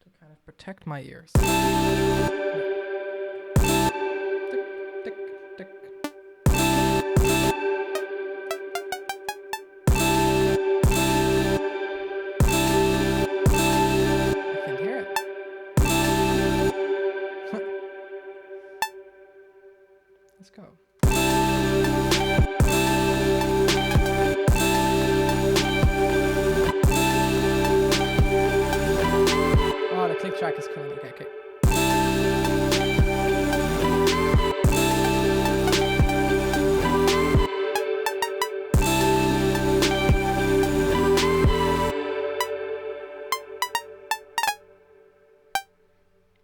to kind of protect my ears. Tick, tick, tick. I can't hear it. Let's go. Oh, the click track is killing it. Okay.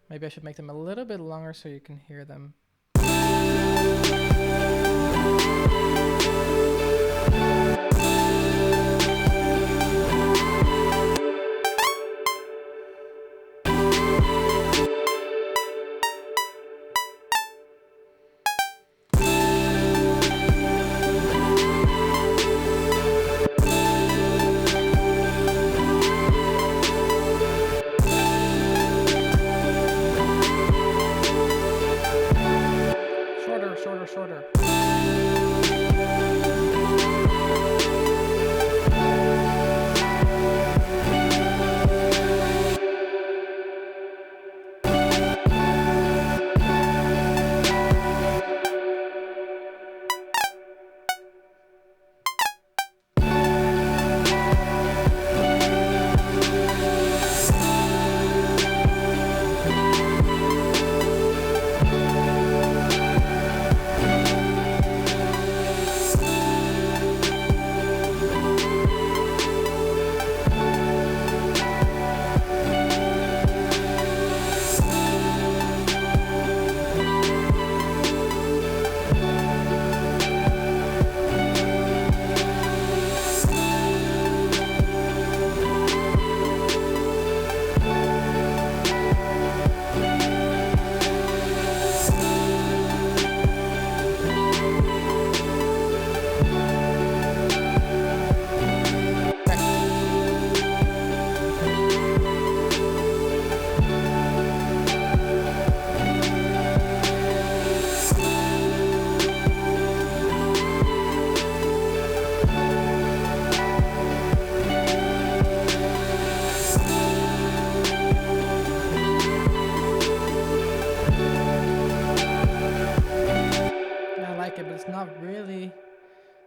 Maybe I should make them a little bit longer so you can hear them.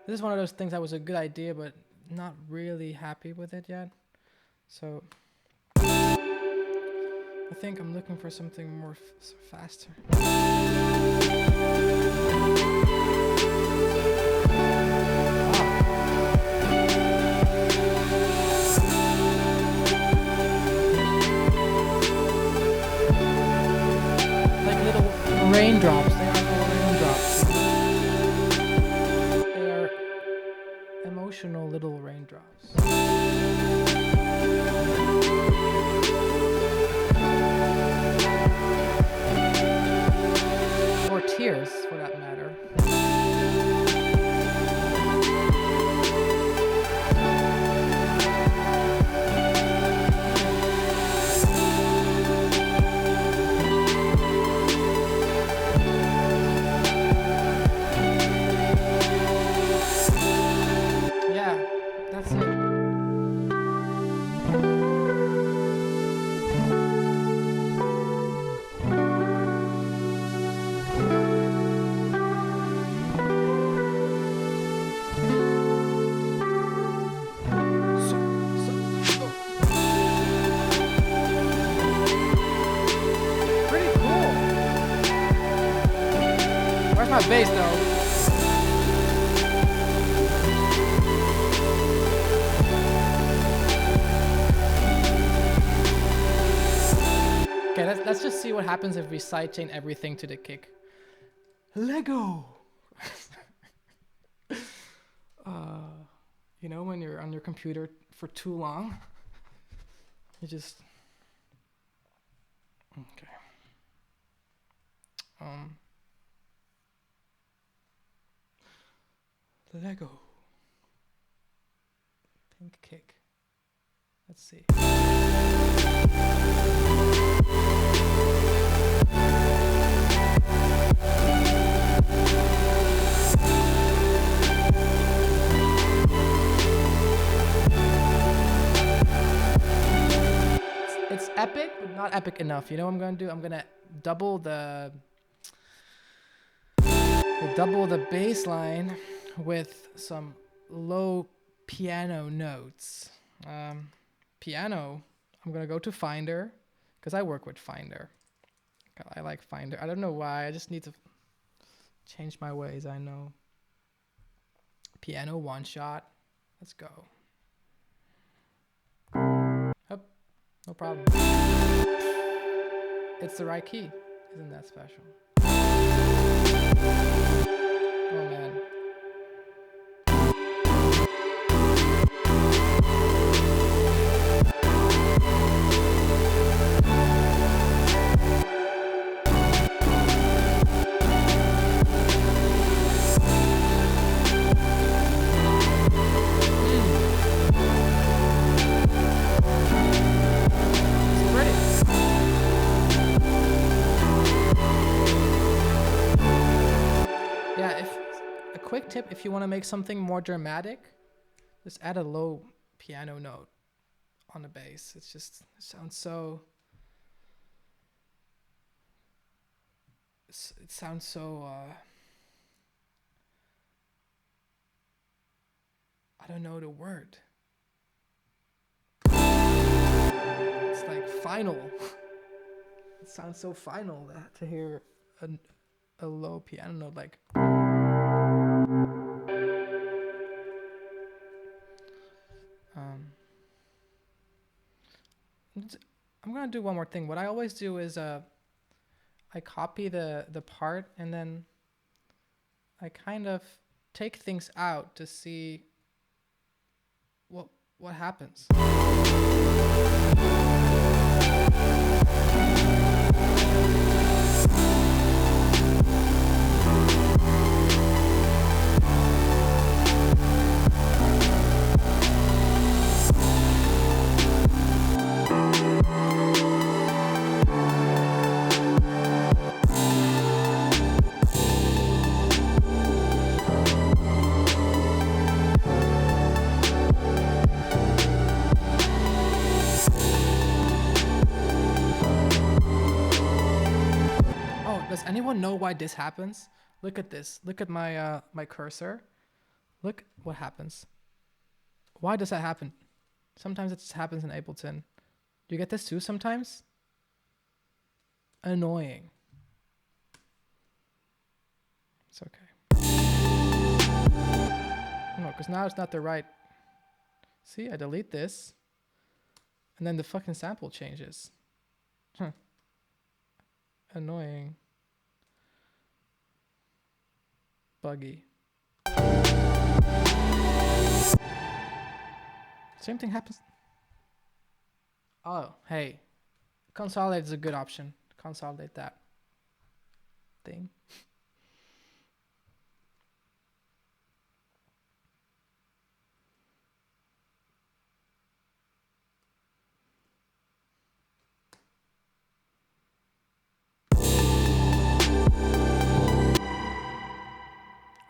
This is one of those things that was a good idea, but not really happy with it yet. So I think I'm looking for something more faster. Like little raindrops. They are little raindrops. They are emotional little raindrops. Or tears, for that matter. Yeah, that's it. Pretty cool. Where's my bass though? Okay, let's just see what happens if we sidechain everything to the kick. Lego. You know, when you're on your computer for too long, you just okay. Lego. Pink kick. Let's see. It's epic, but not epic enough. You know what I'm gonna do? I'm gonna double the bass line with some low piano notes. Piano, I'm gonna go to Finder, because I work with Finder. I like Finder. I don't know why, I just need to change my ways, I know. Piano one shot. Let's go. Up. No problem. It's the right key. Isn't that special? Oh man. Quick tip, if you want to make something more dramatic, just add a low piano note on the bass. It sounds so I don't know the word. It's like final. It sounds so final to hear a low piano note like I'm gonna do one more thing. What I always do is I copy the part and then I kind of take things out to see what happens. Does anyone know why this happens? Look at this. Look at my my cursor. Look what happens. Why does that happen? Sometimes it just happens in Ableton. Do you get this too sometimes? Annoying. It's okay. No, because now it's not the right. See, I delete this. And then the fucking sample changes. Huh. Annoying. Buggy. Same thing happens. Oh, hey. Consolidate is a good option. Consolidate that thing.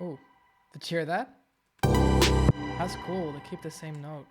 Oh, did you hear that? That's cool. They keep the same note.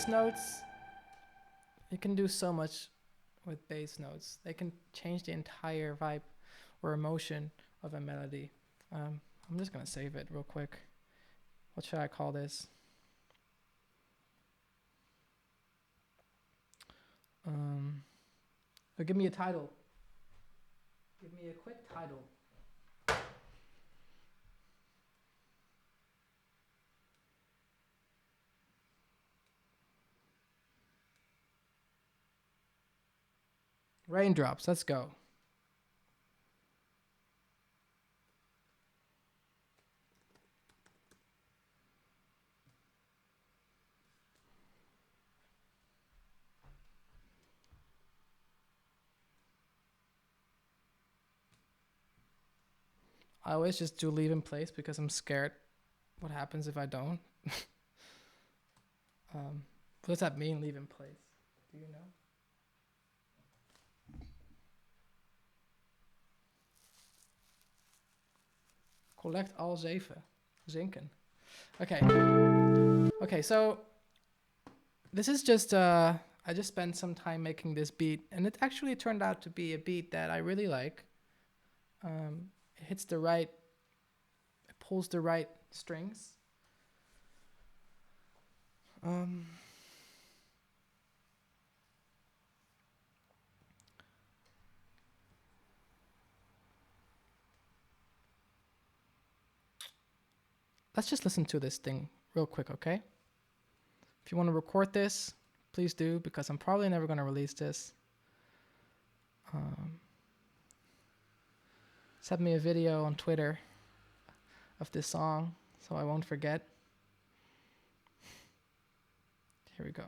Notes, you can do so much with bass notes. They can change the entire vibe or emotion of a melody. I'm just gonna save it real quick. What should I call this? Give me a title. Give me a quick title. Raindrops, let's go. I always just do leave in place because I'm scared what happens if I don't. What does that mean, leave in place? Do you know? Collect all zeven. Zinken. Okay. Okay, so this is just, I just spent some time making this beat, and it actually turned out to be a beat that I really like. It hits the right, it pulls the right strings. Let's just listen to this thing real quick, okay? If you want to record this, please do, because I'm probably never going to release this. Send me a video on Twitter of this song so I won't forget. Here we go.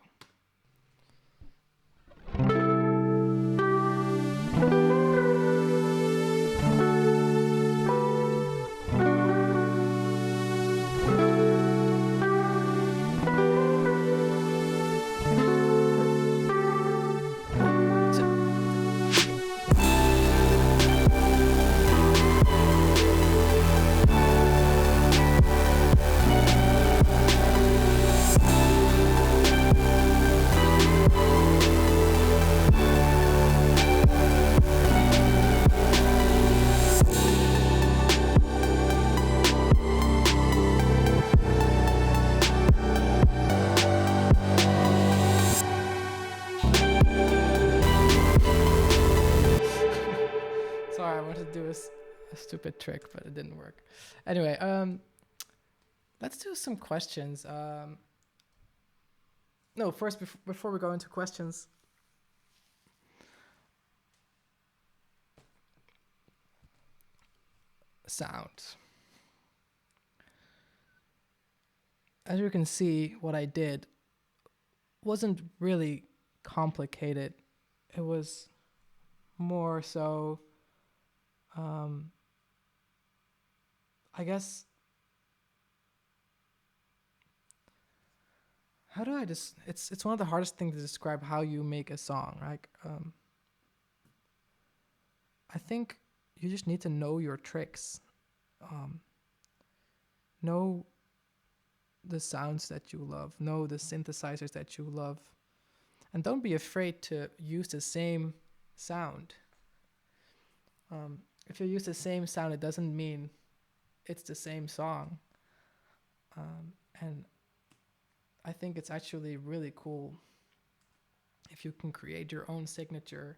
A stupid trick, but it didn't work. Anyway, let's do some questions. No, first before we go into questions, sound. As you can see, what I did wasn't really complicated. It was more so, um, I guess, how do I just? It's one of the hardest things to describe how you make a song. Like, I think you just need to know your tricks, um, know the sounds that you love, know the synthesizers that you love, and don't be afraid to use the same sound. If you use the same sound, it doesn't mean it's the same song. And I think it's actually really cool if you can create your own signature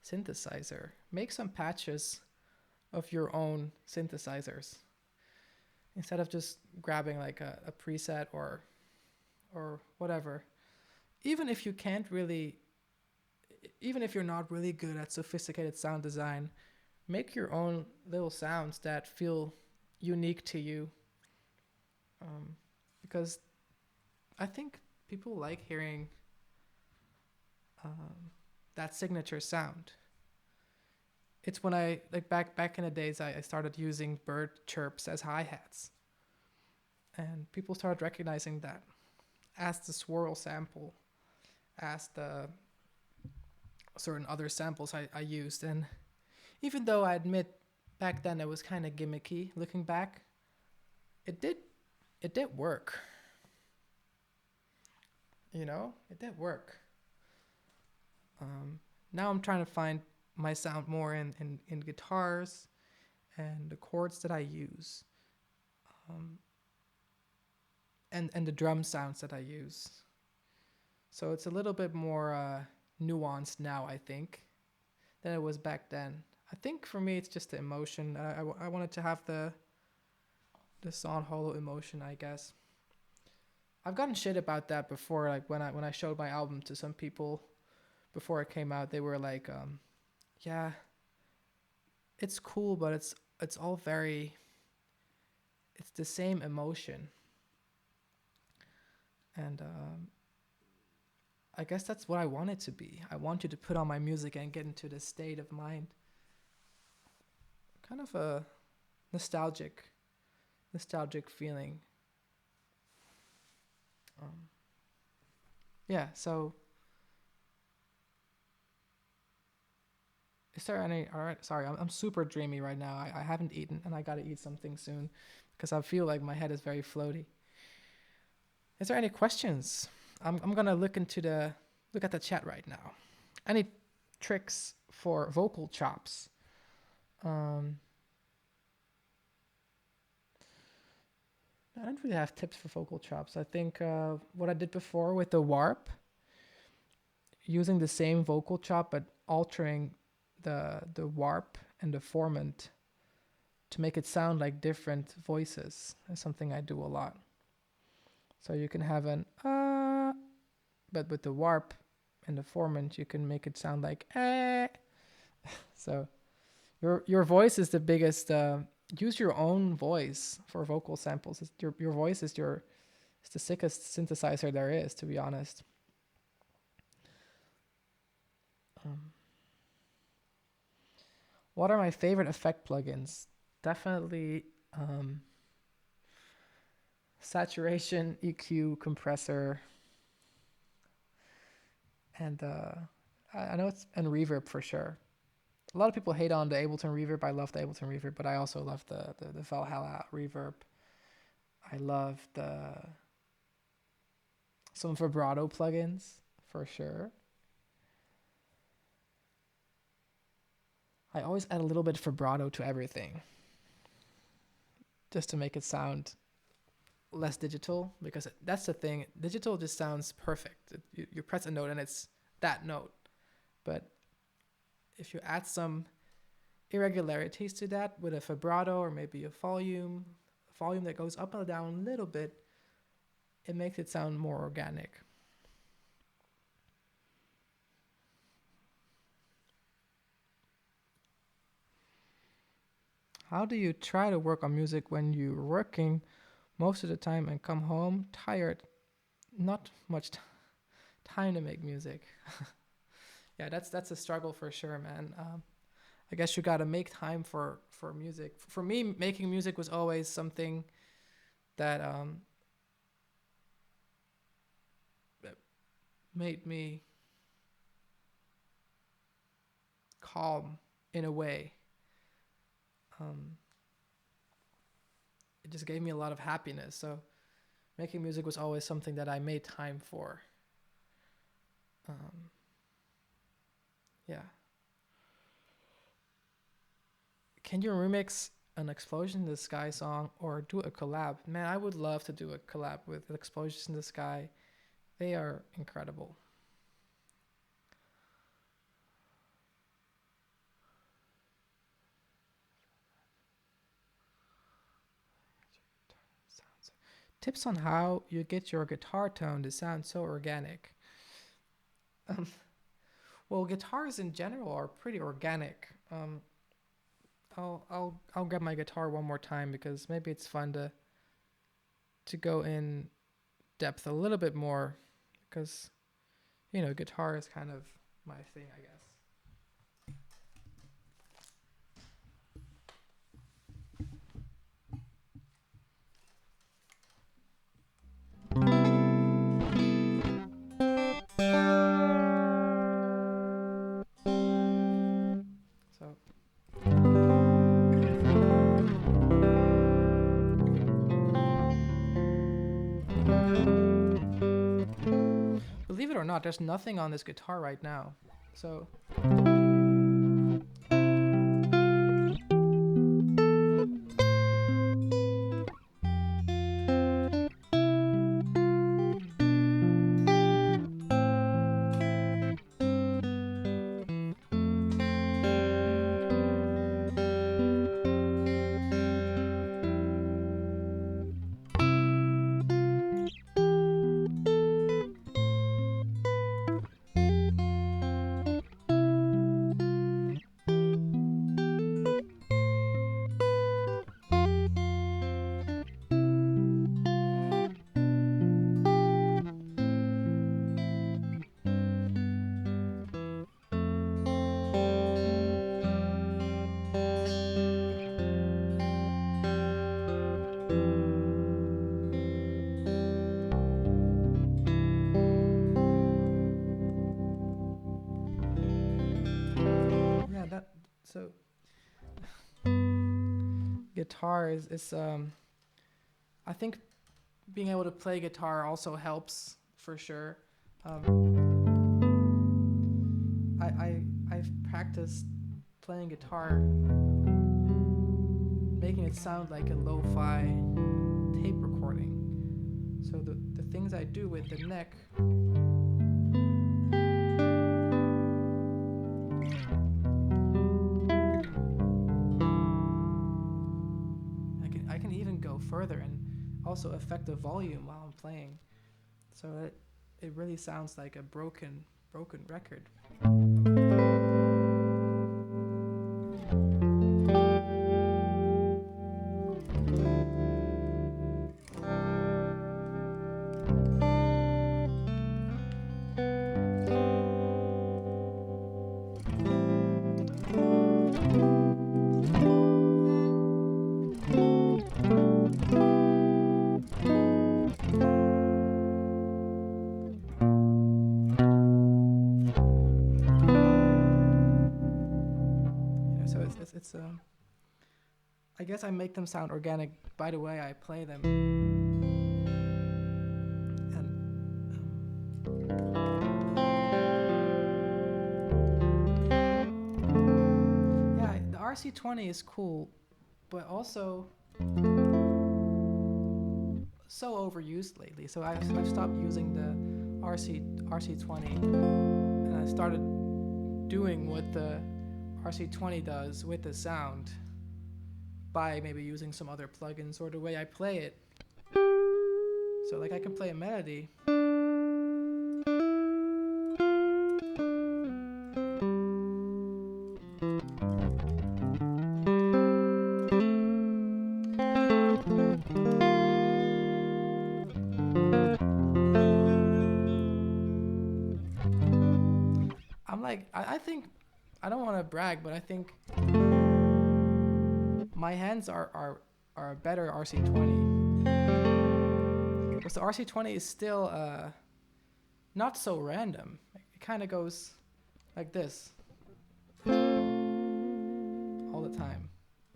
synthesizer. Make some patches of your own synthesizers instead of just grabbing like a preset or whatever. Even if you can't really, even if you're not really good at sophisticated sound design, make your own little sounds that feel unique to you. Because I think people like hearing that signature sound. It's when I like back in the days I started using bird chirps as hi-hats, and people started recognizing that as the swirl sample, as the certain other samples I used. And even though I admit back then it was kind of gimmicky, looking back, it did work. You know, it did work. Now I'm trying to find my sound more in guitars and the chords that I use, and the drum sounds that I use. So it's a little bit more nuanced now, I think, than it was back then. I think for me it's just the emotion. I wanted to have the San Holo emotion, I guess. I've gotten shit about that before. Like when I showed my album to some people before it came out, they were like, "Yeah, it's cool, but it's all very, it's the same emotion." And I guess that's what I want it to be. I want you to put on my music and get into this state of mind, kind of a nostalgic feeling. Yeah. So, is there any? All right. Sorry, I'm super dreamy right now. I haven't eaten, and I gotta eat something soon, because I feel like my head is very floaty. Is there any questions? I'm gonna look at the chat right now. Any tricks for vocal chops? I don't really have tips for vocal chops. I think what I did before with the warp, using the same vocal chop but altering the warp and the formant to make it sound like different voices is something I do a lot. So you can have an but with the warp and the formant, you can make it sound like eh. So your voice is the biggest. Use your own voice for vocal samples. Your voice is the sickest synthesizer there is, to be honest. What are my favorite effect plugins? Definitely saturation, EQ, compressor, and I know it's and reverb for sure. A lot of people hate on the Ableton reverb. I love the Ableton reverb, but I also love the Valhalla reverb. I love some vibrato plugins for sure. I always add a little bit of vibrato to everything, just to make it sound less digital, because that's the thing. Digital just sounds perfect. You press a note and it's that note. But if you add some irregularities to that with a vibrato or maybe a volume that goes up and down a little bit, it makes it sound more organic. How do you try to work on music when you're working most of the time and come home tired? Not much time to make music. Yeah, that's a struggle for sure, man. I guess you gotta make time for music. For me, making music was always something that that made me calm in a way. Um, it just gave me a lot of happiness. So making music was always something that I made time for. Um, yeah. Can you remix an Explosion in the Sky song or do a collab? Man, I would love to do a collab with Explosions in the Sky. They are incredible. Tips on how you get your guitar tone to sound so organic. Um, well, guitars in general are pretty organic. I'll grab my guitar one more time because maybe it's fun to go in depth a little bit more because guitar is kind of my thing, I guess. So believe it or not, there's nothing on this guitar right now. So yeah, so guitar is I think being able to play guitar also helps for sure. I've practiced playing guitar, making it sound like a lo-fi tape recording. So the things I do with the neck, I can even go further and also affect the volume while I'm playing. So it really sounds like a broken record. So it's I guess I make them sound organic by the way I play them. And yeah, the RC20 is cool, but also so overused lately. So I've stopped using the RC20 and I started doing what the RC20 does with the sound by maybe using some other plugins or the way I play it. So like I can play a melody think, I don't want to brag, but I think my hands are a better RC20. Because the RC20 is still not so random. It kind of goes like this all the time.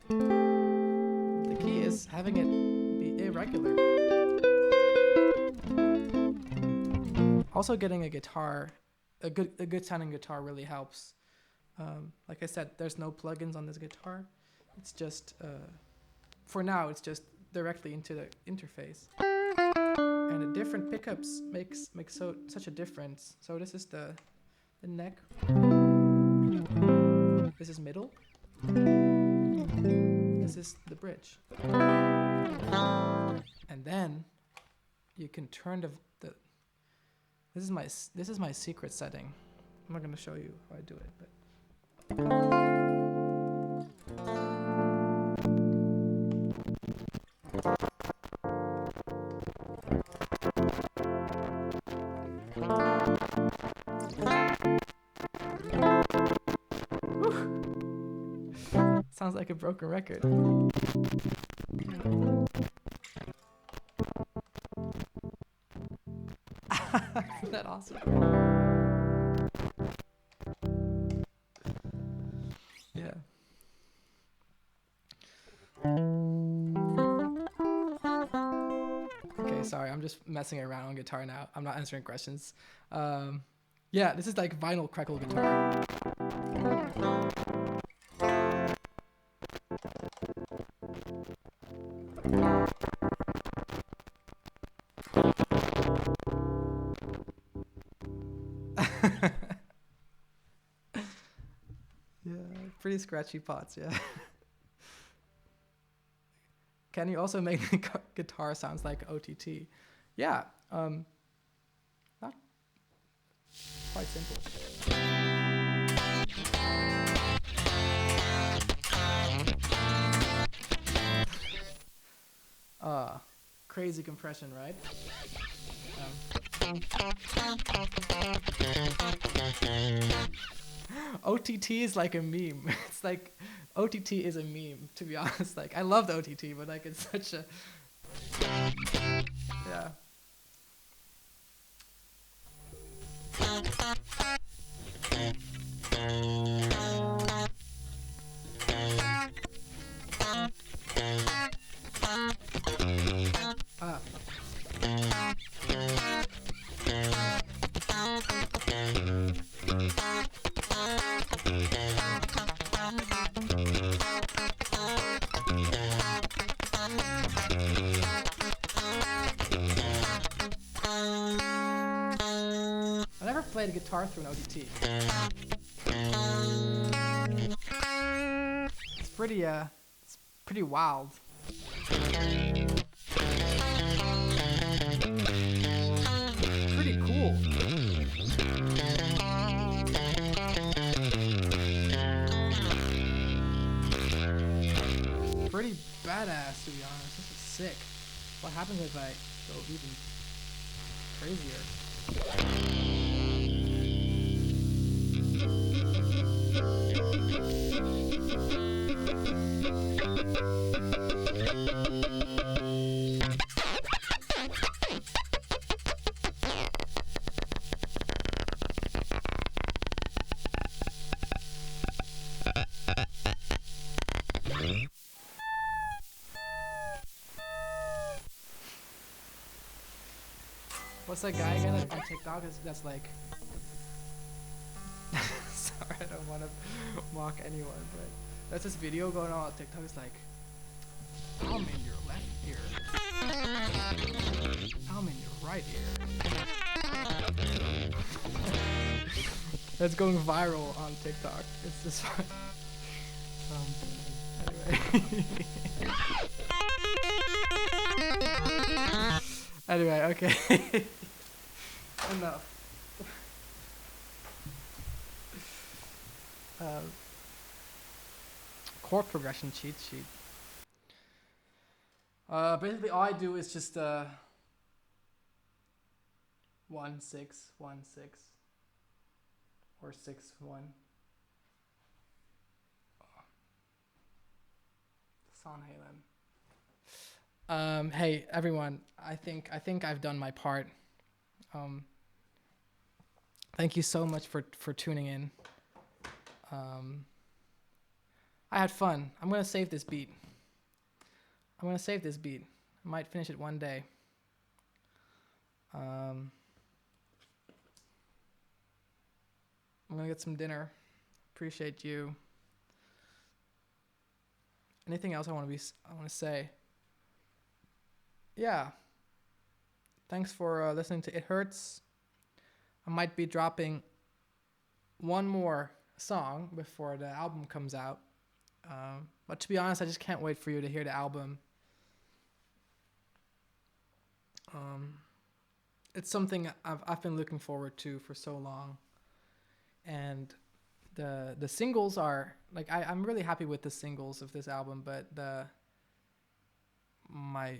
The key is having it be irregular. Also, getting a guitar, a good sounding guitar really helps. Like I said, there's no plugins on this guitar. It's just, for now, it's just directly into the interface. And the different pickups makes such a difference. So this is the neck. This is middle. This is the bridge. And then you can turn the this is my secret setting. I'm not gonna show you how I do it, but sounds like a broken record. Isn't that awesome? Yeah. Okay, sorry, I'm just messing around on guitar now. I'm not answering questions. Yeah, this is like vinyl crackle guitar. Yeah, pretty scratchy pots, yeah. Can you also make the guitar sounds like OTT? Yeah, not quite simple. Crazy compression, right? OTT is like a meme. It's like OTT is a meme, to be honest. Like I love the OTT, but like it's such a yeah. I never played a guitar through an OTT. It's pretty wild. Pretty cool. Pretty badass, to be honest. This is sick. What happens if I go even crazier? What's that guy again on TikTok that's like sorry, I don't want to mock anyone, but that's this video going on TikTok. It's like, I'm in your left ear, I'm in your right ear. That's going viral on TikTok. It's just fun. Anyway, okay. Enough. Chord progression cheat sheet. Basically, all I do is just 1 6 1 6 or 6 1 San Holo. Hey everyone, I think I've done my part. Thank you so much for tuning in. I had fun. I'm gonna save this beat. I might finish it one day. I'm gonna get some dinner. Appreciate you. Anything else I want to say? Yeah. Thanks for listening to It Hurts. I might be dropping one more song before the album comes out. But to be honest, I just can't wait for you to hear the album. It's something I've been looking forward to for so long, and the singles are like I'm really happy with the singles of this album, but my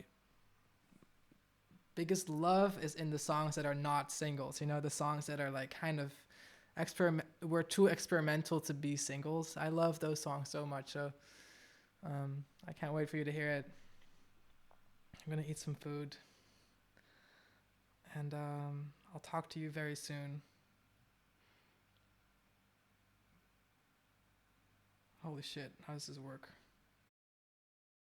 biggest love is in the songs that are not singles. You know, the songs that are like kind of we're too experimental to be singles. I love those songs so much. So I can't wait for you to hear it. I'm gonna eat some food, and I'll talk to you very soon. Holy shit, how does this work?